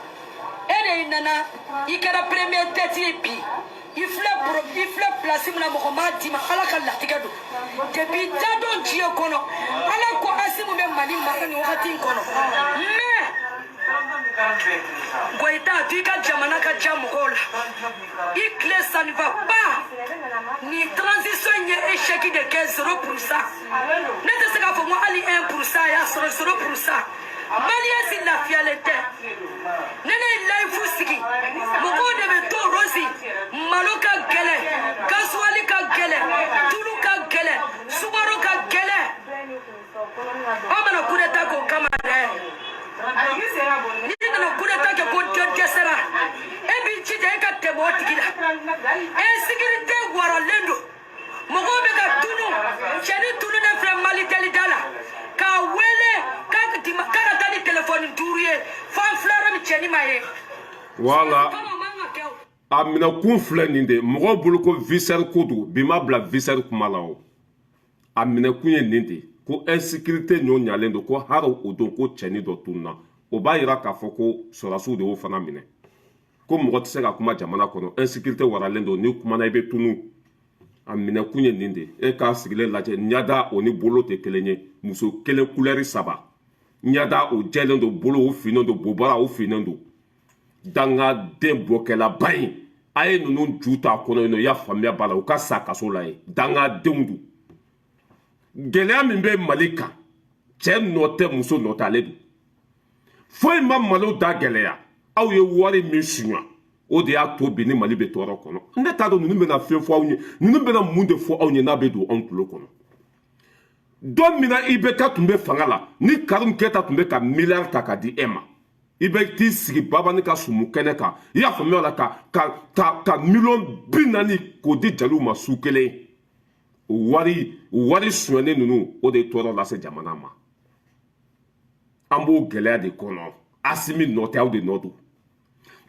Speaker 4: e de nana i kɛra premier tête ye bi i filɛ place min na mɔgɔ m'a d'i ma Ala ka latigɛ don depuis dadon diɲɛ kɔnɔ Ala ko Asimi bɛ Mali mara nin wagati in kɔnɔ mais Goïta f'i ka jamana ka diya mɔgɔw la i tile ça ne va pas ni transition ye échec de 15 0% ne tɛ se k'a fɔ ko hali 1% y'a sɔrɔ 0% Maliyɛn si lafiyalen tɛ ne ye layifu sigi mɔgɔw de bɛ to rosi malo ka gɛlɛn gasoil ka gɛlɛn tulu ka gɛlɛn sukaro ka gɛlɛn an mana coup d'état k'o kama dɛ n'i nana coup d'état kɛ ko dɔ dɛsɛra e b'i jija e ka tɛmɛ o tigi la insécurité waralen don mɔgɔw bɛ ka tunu cɛni tunu ne filɛ Mali telida la k'a wele k'a ka taa ni telefɔni 5 ye fan filɛ min cɛni ma ye
Speaker 1: voilà a minɛkun filɛ nin de mɔgɔw bolo ko viscère ko don bi ma bila viscère kuma la o a minɛkun ye nin de ko insécurité ɲɔ ɲalen don ko hali o don ko cɛni dɔ tununa o b'a yira k'a fɔ ko sɔrɔdasiw de y'o fana minɛ ko mɔgɔ tɛ se ka kuma jamana kɔnɔ insécurité waralen don n'i kumana i bɛ tunu a minɛkun ye nin de e k'a sigilen lajɛ ɲada o ni bolo tɛ kelen ye muso kelen couleur 3 ɲada o jɛlen don bolo o finnen don bobara o finnen don dangaden bɔkɛlaba in a ye ninnu ju ta kɔnɔ yen nɔ i y'a faamuya b'a la u ka sa kaso la ye dangadenw don gɛlɛya min bɛ Mali kan cɛ nɔ tɛ muso nɔ t'ale don foyi ma Maliw da gɛlɛya aw ye wari min suɲɛ o de y'a to bi ni Mali bɛ tɔɔrɔ kɔnɔ ne t'a dɔn ninnu bɛna fɛn fɔ aw ye ninnu bɛna mun de fɔ aw ye n'a bɛ don anw tulo kɔnɔ don min na IBK tun bɛ fanga la ni Karim Keita tun bɛ ka miliyari ta ka di e ma i bɛ t'i sigi babani ka sumu kɛnɛ kan i y'a faamuya la ka miliyɔn 40 k'o di jeliw ma su kelen wari sonyɛnen ninnu o de ye tɔɔrɔ lase jamana ma an b'o gɛlɛya de kɔnɔ Asimi nɔ tɛ aw de nɔ don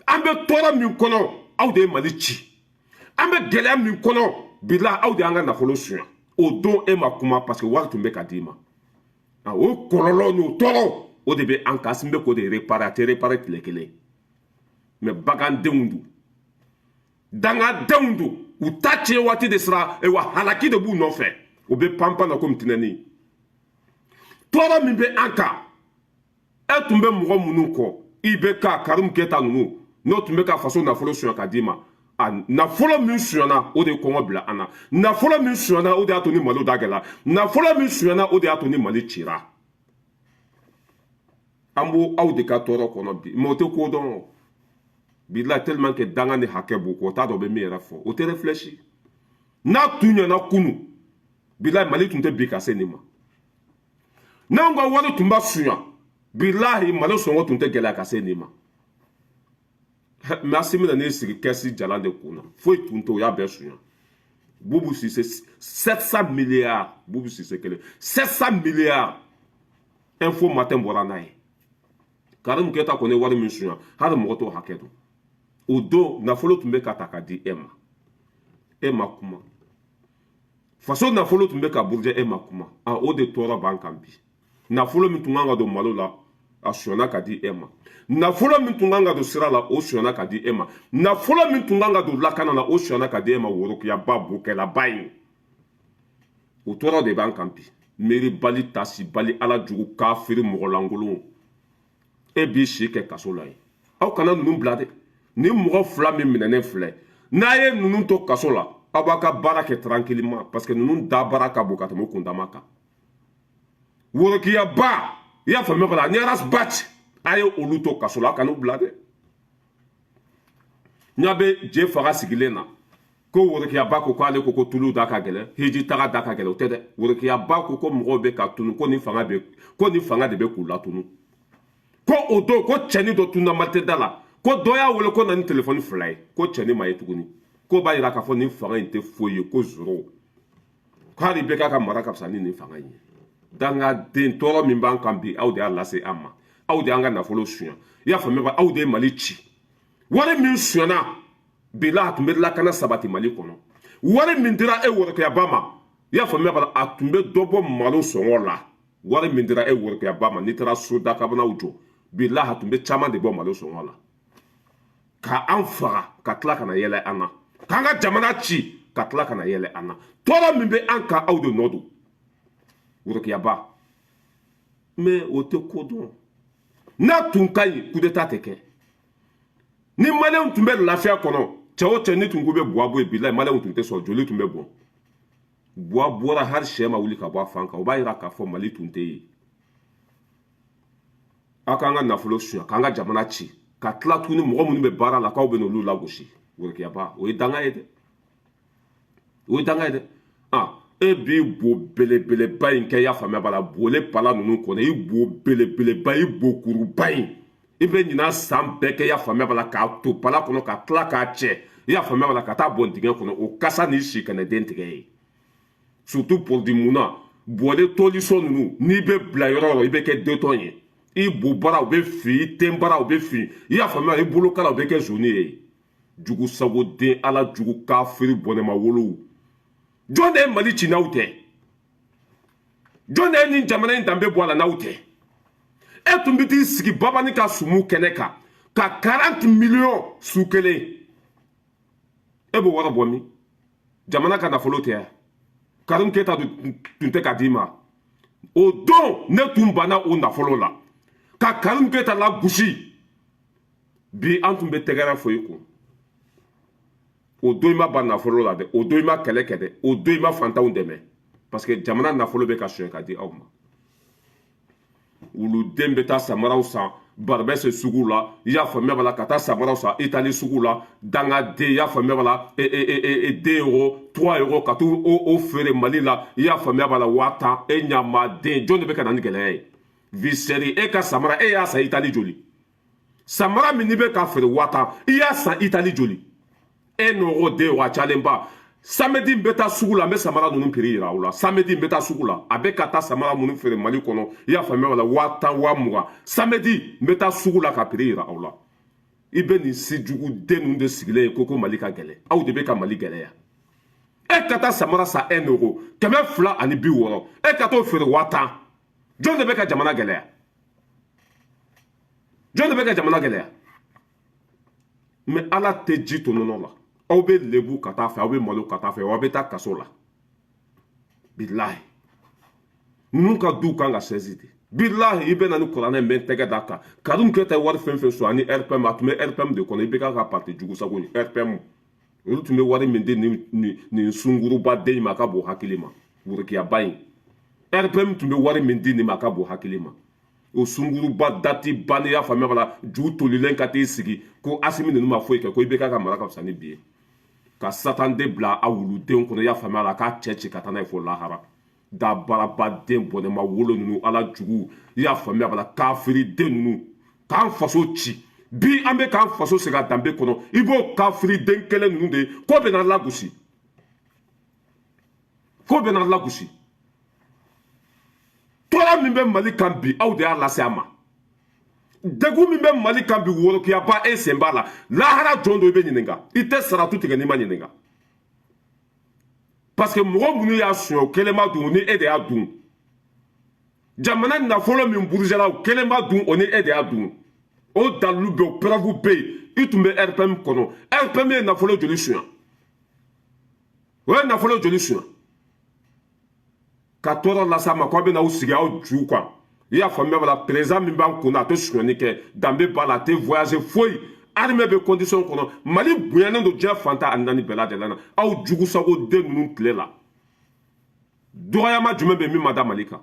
Speaker 1: an bɛ tɔɔrɔ min kɔnɔ aw de ye Mali ci an bɛ gɛlɛya min kɔnɔ bila aw de y'an ka nafolo suɲɛ o don e ma kuma parce que wari tun bɛ ka d'i ma o kɔlɔlɔ n'o tɔɔrɔ o de bɛ an kan Asimi bɛ k'o de réparer a tɛ réparer tile kelen mais bagandenw don dangadenw don u ta tiɲɛ waati de sera wa halaki de b'u nɔfɛ u bɛ panpan na komi tinɛni tɔɔrɔ min bɛ an kan e tun bɛ mɔgɔ minnu kɔ i bɛ ka Karimu Keyita ninnu n'o tun bɛ ka faso nafolo suɲɛ ka d'i ma nafolo min suɲɛna o de ye kɔngɔ bila an na nafolo min suɲɛna o de y'a to ni malo da gɛlɛla nafolo min suɲɛna o de y'a to ni Mali cira an b'o aw de ka tɔɔrɔ kɔnɔ bi mais o tɛ ko dɔn bilahi tellement que danga ni hakɛ b'u kɔ o t'a dɔn o bɛ min yɛrɛ fɔ o tɛ réfléchi n'a tun ɲɛna kunu bilahi Mali tun tɛ bi ka se nin ma n'anw ka wari tun b'a suɲɛ bilahi Mali sɔngɔ tun tɛ gɛlɛya ka se nin ma mais Asimi nan'i sigi kɛsi jalan de kunna foyi tun tɛ o y'a bɛɛ suɲɛ Boubou Cissé 700 milliards Boubou Cissé kelen 700 milliards info matin bɔra n'a ye Karimu Keyita kɔni ye wari min suɲɛ hali mɔgɔ t'o hakɛ dɔn o don nafolo tun bɛ ka ta ka di e ma kuma faso nafolo tun bɛ ka burujɛ e ma kuma o de tɔɔrɔ b'an kan bi nafolo min tun kan ka don malo la a suɲɛna ka di e ma nafolo min tun kan ka don sira la o suɲɛna ka di e ma nafolo min tun kan ka don lakana la o suɲɛna ka di e ma worokiyaba bokɛlaba in o tɔɔrɔ de b'an kan bi miiri bali tasi bali ala jugu kafiri mɔgɔlankolon e b'i si kɛ kaso la ye aw kana ninnu bila dɛ ni mɔgɔ 2 min minɛnen filɛ n'a ye ninnu to kaso la aw b'a ka baara kɛ tranquillement parce que ninnu da baara ka bon ka tɛmɛ kundama kan worokiyaba i y'a faamuya fana ni aras bati a ye olu to kaso la a kan'u bila dɛ ɲa bɛ je faga sigilen na ko worokiyaba ko k'ale ko tulu da ka gɛlɛn hiji taga da ka gɛlɛn o tɛ dɛ worokiyaba ko mɔgɔw bɛ ka tunu ko ni fanga de bɛ k'u latunu ko o don ko cɛni dɔ tunna Marité da la ko dɔ y'a wele ko na ni telefɔni 2 ye ko cɛni ma ye tuguni ko b'a yira k'a fɔ nin fanga in tɛ foyi ye ko zoro k'ale bɛ k'a ka mara ka fisa ni nin fanga in ye dangaden tɔɔrɔ min b'an kan bi aw de y'a lase an ma aw de y'an ka nafolo suɲɛ i y'a faamuya aw de ye Mali ci wari min suɲɛna bila a tun bɛ lakana sabati Mali kɔnɔ wari min dira e worokiyaba ma i y'a faamuya a tun bɛ dɔ bɔ malo sɔngɔ la wari min dira e worokiyaba ma n'i taara so dakabanaw jɔ bilahi a tun bɛ caman de bɔ malo sɔngɔ la ka an faga ka tila ka na yɛlɛ an na k'an ka jamana ci ka tila ka na yɛlɛ an na tɔɔrɔ min bɛ an kan aw de nɔ don worokiyaba mais o tɛ ko dɔn n'a tun ka ɲi coup d'état tɛ kɛ ni maliyɛnw tun bɛ lafiya kɔnɔ cɛ o cɛ ni tun ko bɛ buwa bɔ yen bilahi maliyɛnw tun tɛ sɔn joli tun bɛ bɔn buwa bɔra hali sɛ ma wuli ka bɔ a fan kan o b'a yira k'a fɔ Mali tun tɛ yen aw k'an ka nafolo suɲɛ k'an ka jamana ci ka tila tuguni mɔgɔ minnu bɛ baara la k'aw bɛ n'olu lagosi worokiyaba o ye danga ye dɛ o ye danga ye dɛ e b'i bo belebeleba in kɛ i y'a faamuya b'a la bole pala ninnu kɔnɔ i bo belebeleba i bo kuruba in i bɛ ɲinan san bɛɛ kɛ i y'a faamuya b'a la k'a to pala kɔnɔ ka tila k'a cɛ i y'a faamuya b'a la ka taa bɔn dingɛ kɔnɔ o kasa n'i si kana den tigɛ ye surtout produit mun na bɔlen tɔlisɔn ninnu n'i bɛ bila yɔrɔ o yɔrɔ i bɛ kɛ detɔn ye i bo bara u bɛ fin i ten bara u bɛ fin i y'a faamuya i bolo kala u bɛ kɛ zoni ye jugu sago den ala jugu kafiri bɔnɛma wolow jɔn de ye Mali ci n'aw tɛ jɔn de ye nin jamana in danbe bɔ a la n'aw tɛ e tun bɛ t'i sigi babani ka sumu kɛnɛ kan ka 40 millions su kelen e b'o wari bɔ min jamana ka nafolo tɛ yan Karimu Keyita tun tɛ ka d'i ma o don ne tun banna o nafolo la ka Karimu Keyita lagosi bi an tun bɛ tɛgɛrɛ fɔ i kun o don i ma ban nafolo la dɛ o don i ma kɛlɛ kɛ dɛ o don i ma fantanw dɛmɛ parce que jamana nafolo bɛ ka suɲɛ ka di aw ma wuluden bɛ taa samaraw san Barbès sugu la i y'a faamuya b'a la ka taa samaraw san Italie sugu la dangaden i y'a faamuya b'a la 2 euros 3 euros ka t'o o feere Mali la i y'a faamuya b'a la 1000 e ɲamaden jɔn de bɛ ka na ni gɛlɛya ye visɛri e ka samara e y'a san Italie joli samara min n'i bɛ k'a feere 1000 i y'a san Italie joli e n'o de wa calen ba samedi n bɛ taa sugu la n bɛ samara ninnu prix yira aw la samedi n bɛ taa sugu la a bɛ ka taa samara minnu feere Mali kɔnɔ i y'a faamuya wala 1010 20 samedi n bɛ taa sugu la ka prix yira aw la i bɛ nin si jugu den ninnu de sigilen ye ko Mali ka gɛlɛn aw de bɛ ka Mali gɛlɛya e ka taa samara sa 1 euro 260 e ka t'o feere 1000 jɔn de bɛ ka jamana gɛlɛya jɔn de bɛ ka jamana gɛlɛya mais ala tɛ ji to nɔnɔ la aw bɛ lebu ka taa fɛ aw bɛ malo ka taa fɛ aw bɛ taa kaso la bilahi ninnu ka du kan ka saisi de bilahi i bɛ na ni kuranɛ n bɛ n tɛgɛ d'a kan Karim Keita wari fɛn fɛn sɔrɔ ani RPM a tun bɛ RPM de kɔnɔ i bɛ ka parti jugu sago ni RPM olu tun bɛ wari min di nin sunguruba den ma a ka bon hakili ma worokiya in RPM tun bɛ wari min di nin ma a ka bon hakili ma o sunguruba dati banni y'a faamuya wala ju tolilen ka t'i sigi ko Asimi ninnu ma foyi kɛ ko i bɛ ka mara ka fisa ni bi ye ka satanden bila a wuludenw kɔnɔ i y'a faamuya la k'a cɛ ci ka taa n'a ye fo lahara da barabaden bɔnɛma wolo ninnu ala jugu i y'a faamuya wala kafiriden ninnu k'an faso ci bi an bɛ k'an faso segin a danbe kɔnɔ i b'o kafiriden kelen ninnu de ye ko bɛna lagosi ko bɛna lagosi tɔɔrɔ min bɛ Mali kan bi aw de y'a lase a ma degun min bɛ Mali kan bi worokiyaba e sen b'a la lahara jɔn do i bɛ ɲininka i tɛ saratu tigɛ n'i ma ɲininka parce que mɔgɔ minnu y'a suɲɛ o kelen ma dun ni e de y'a dun jamana nafolo min burujɛla o kelen ma dun o ni e de y'a dun o dalilu bɛ o preuve bɛ yen i tun bɛ RPM kɔnɔ RPM ye nafolo joli suɲɛ o ye nafolo joli suɲɛ ka tɔɔrɔ lase a ma k'aw bɛna aw sigi aw ju kan i y'a faamuya wala président min b'an kun na a tɛ suɲɛni kɛ danbe b'a la a tɛ voyager foyi armée bɛ condition kɔnɔ Mali bonyanen don diɲɛ fantan ani naani bɛɛ lajɛlen na aw jugu sago den ninnu tile la dɔgɔyama jumɛn bɛ min ma da Mali kan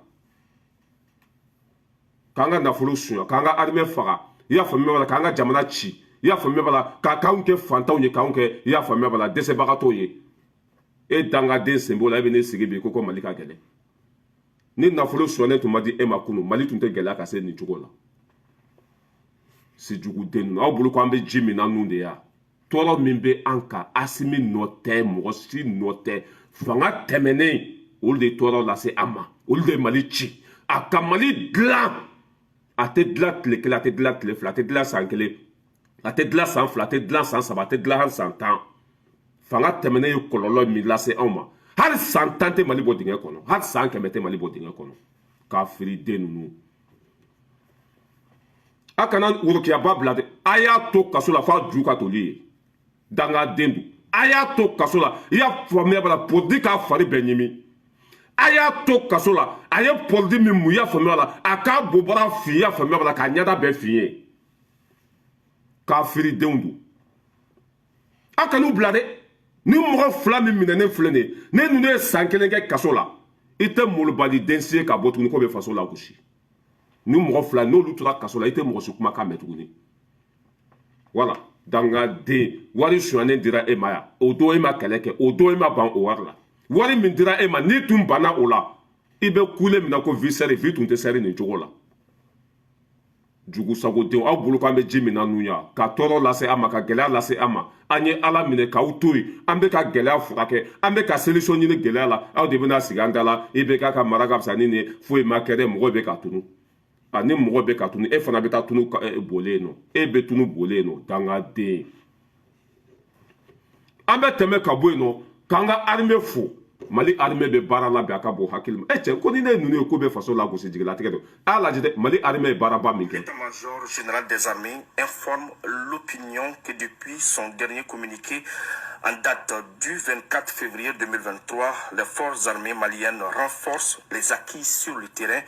Speaker 1: k'an ka nafolo suɲɛ k'an ka armée faga i y'a faamuya wala k'an ka jamana ci i y'a faamuya wala k'anw kɛ fantanw ye k'anw kɛ i y'a faamuya wala dɛsɛbagatɔw ye e dangaden sen b'o la e bɛ ne sigi bi ko Mali ka gɛlɛn ni nafolo suɲɛnen tun ma di e ma kunun Mali tun tɛ gɛlɛya ka se nin cogo la si jugu den ninnu aw bolo ko an bɛ ji min na nun de ya tɔɔrɔ min bɛ an kan Asimi nɔ tɛ mɔgɔ si nɔ tɛ fanga tɛmɛnen olu de tɔɔrɔ lase an ma olu de ye Mali ci a ka Mali dilan a tɛ dilan tile kelen a tɛ dilan tile fila a tɛ dilan san kelen a tɛ dilan san fila a tɛ dilan san saba a tɛ dilan hali san 10 fanga tɛmɛnen ye kɔlɔlɔ min lase anw ma hali san 10 tɛ Mali bɔ dingɛ kɔnɔ hali san 100 tɛ Mali bɔ dingɛ kɔnɔ kafiriden ninnu a kana worokiyaba bila dɛ a y'a to kaso la f'a ju ka toli ye dangaden don a y'a to kaso la i y'a faamuya bala politique k'a fari bɛɛ ɲimi a y'a to kaso la a ye politique min mun i y'a faamuya la a k'a bobara fin i y'a faamuya bala k'a ɲɛda bɛɛ fin ye kafiridenw don a kan'u bila dɛ ni mɔgɔ 2 min minɛnen filɛ nin ye ne ninnu ye san 1 kɛ kaso la i tɛ molobaliden si ye ka bɔ tuguni k'o bɛ faso la gosi ni mɔgɔ 2 n'olu tora kaso la i tɛ mɔgɔ si kumakan mɛn tuguni wala dangaden wari suɲɛnen dira e ma yan o don e ma kɛlɛ kɛ o don e ma ban o wari la wari min dira e ma n'i tun banna o la i bɛ kule min na ko vie sɛri vie tun tɛ sɛri nin cogo la jugu sagodenw aw bolo ko an bɛ ji min na nun ya ka tɔɔrɔ lase an ma ka gɛlɛya lase an ma an ye ala minɛ k'aw to yen an bɛ ka gɛlɛya furakɛ an bɛ ka solution ɲini gɛlɛya la aw de bɛna sigi an da la i bɛ k'a ka mara ka fisa ni nin ye foyi ma kɛ dɛ mɔgɔw bɛ ka tunu ni mɔgɔ bɛ ka tunu e fana bɛ taa tunu bolen nɔ e bɛ tunu bolen nɔ dangaden an bɛ tɛmɛ ka bɔ yen nɔ k'an ka armée fo Mali armée bɛ baara la bi a ka bon hakili ma cɛ ko ni ne ninnu ye ko bɛ faso la gosi jigilatigɛ don a lajɛ dɛ Mali armée ye baaraba min kɛ.
Speaker 2: L'état-major général des armées informe l'opinion que depuis son dernier communiqué en date du 24 février 2023, les forces armées maliennes renforcent les acquis sur le terrain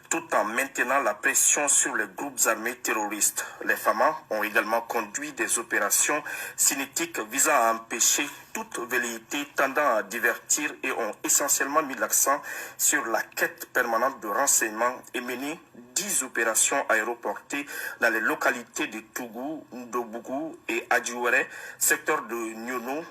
Speaker 2: tout en maintenant la pression sur les groupes armés terroristes. Les FAMA ont également conduit des opérations cinétiques visant à empêcher toute velléité tendant à divertir et ont essentiellement mis l'accent sur la quête permanente de renseignements et mené 10 opérations aéroportées dans les localités de Tougou, Ndobougou et Adjouere, secteur de Nyono,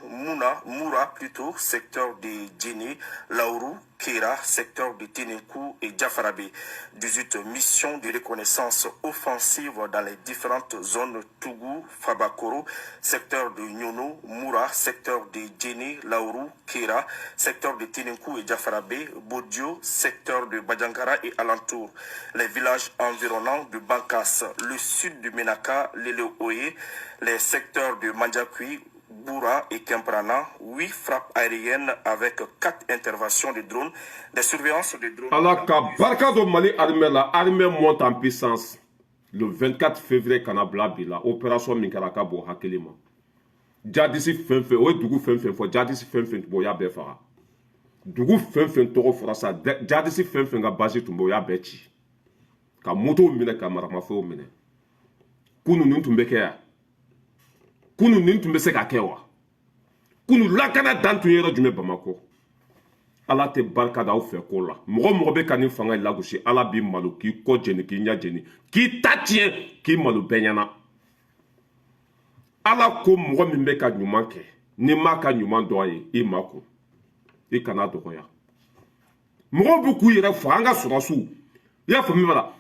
Speaker 2: Moura plutôt, secteur de Djéné, Laourou,
Speaker 5: Kera, secteur de Ténékou et Diafarabé. 18 missions de reconnaissance offensive dans les différentes zones Tougou, Fabakoro, secteur de Nyono, Moura, secteur de Djeni, Laourou, Kera, secteur de Ténékou et Diafarabé, Bodio, secteur de Badjangara et alentour. Les villages environnants de Bankas, le sud de Menaka, Leleoye, les secteurs de Mandjakui, Boura et Kemprana, 8 frappes aériennes avec 4 interventions de drones, des surveillances de drones.
Speaker 1: Alors que Barka do Mali armée, la armée monte en puissance. Le 24 février, Kanabla Bila, opération Minkaraka Bo Hakelima. Jadisi Fenfe, oui, Dougou Fenfe, Jadisi Fenfe, Boya Befara. Dougou Fenfe, Toro Frasa, Jadisi Fenfe, Bazi Tumboya Bechi. Ka moto mine Kamaramafo mine. Kunu Nuntumbekea. Kunu Nintumbese Kakewa. Kunu Lakana Dantuyera Jume Bamako. Ala te barka da fe ko la mogo be kanin fanga la gosi ala bi malo ki ko jeni ki nya jeni ki tatien ki malo benyana ala ko mogo min be ka nyuman ke ni ma ka nyuman do ye i mako i kana do ya mogo bu ku yere fa anga surasu ya fa mi bala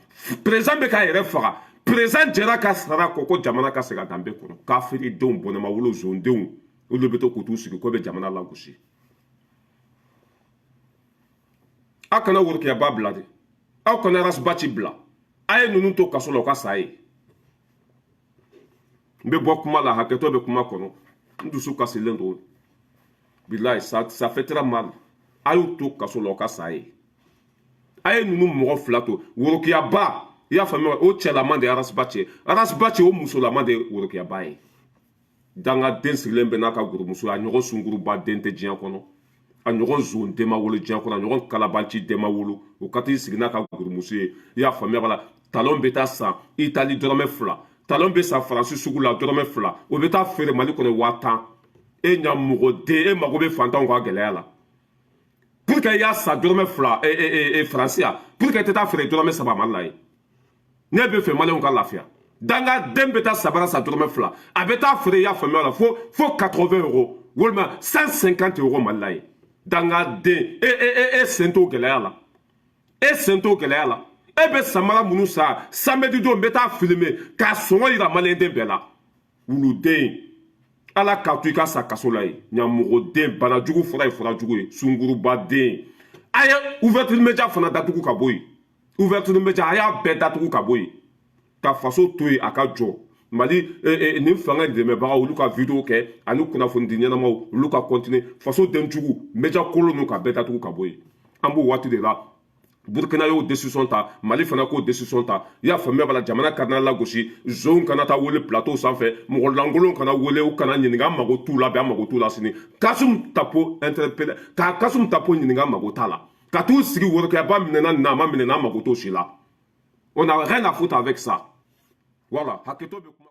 Speaker 1: president be ka yere fa president jera ka sara ko jamana ka sega dambe ko ka firi don bonema wolo zondeun o le beto ko tu sigi ko be jamana la gosi a kana worokiya ba bila de aw kana rasbaci bila a ye ninnu to kaso la o ka sa ye n bɛ bɔ kuma la hakɛtɔ bɛ kuma kɔnɔ n dusu kasilen don bilayi ça fait très mal a y'u to kaso la o ka sa ye a ye ninnu mɔgɔ fila to worokiya ba i y'a faamuya o cɛlaman de ye arasibaci o musolaman de ye worokiya ba ye dangaden sigilen bɛ n'a ka gurumuso a ɲɔgɔn sunkuruba den tɛ diɲɛ kɔnɔ a ɲɔgɔn zon den ma wolo diɲɛ kɔnɔ a ɲɔgɔn kalabanci den ma wolo o ka t'i sigi n'a ka gurumuso ye i y'a faamuya la talon bɛ taa san Itali dɔrɔmɛ 2 talon bɛ san Faransi sugu la dɔrɔmɛ 2 o bɛ taa feere Mali kɔnɔ 5000 e ɲamɔgɔden e mago bɛ fantanw ka gɛlɛya la pour que i y'a san dɔrɔmɛ 2 Faransi ya pour que i tɛ taa feere dɔrɔmɛ 3 Mali la ye ne bɛ fɛ Maliyɛnw ka lafiya dangaden bɛ taa sabara san dɔrɔmɛ 2 a bɛ taa feere i y'a faamuya la fo 80 € walima 150 € Mali la ye dangaden e sen t'o gɛlɛya la e sen t'o gɛlɛya la e bɛ samara minnu san samedi don n bɛ taa filime k'a sɔngɔ yira maliyɛnden bɛɛ la wuluden ala k'a to i ka sa kaso la ye ɲamɔgɔden banajugu fɔra ye fɔrajugu ye sungurubaden a ye ouverture média fana datugu ka bɔ yen ouverture média a y'a bɛɛ datugu ka bɔ yen ka faso to yen a ka jɔ Mali nin fanga dɛmɛbaga olu ka vidéo kɛ ani kunnafonidi ɲɛnamaw olu ka continuer faso denjugu média kolon ninnu ka bɛɛ datugu ka bɔ yen an b'o waati de la Burkina y'o décision ta Mali fana k'o décision ta i y'a faamuya bala jamana kana lagosi zonw kana taa wele plateau sanfɛ mɔgɔ lankolon kana wele u kana ɲininka an mago t'u la bi an mago t'u la sini Kasum Tapo interpellé ka Kasum Tapo ɲininka an mago t'a la ka t'u sigi worokɛba minɛna nin na a ma minɛna an mago t'o si la on a rien à foutre avec ça voilà hakɛto bɛ kuma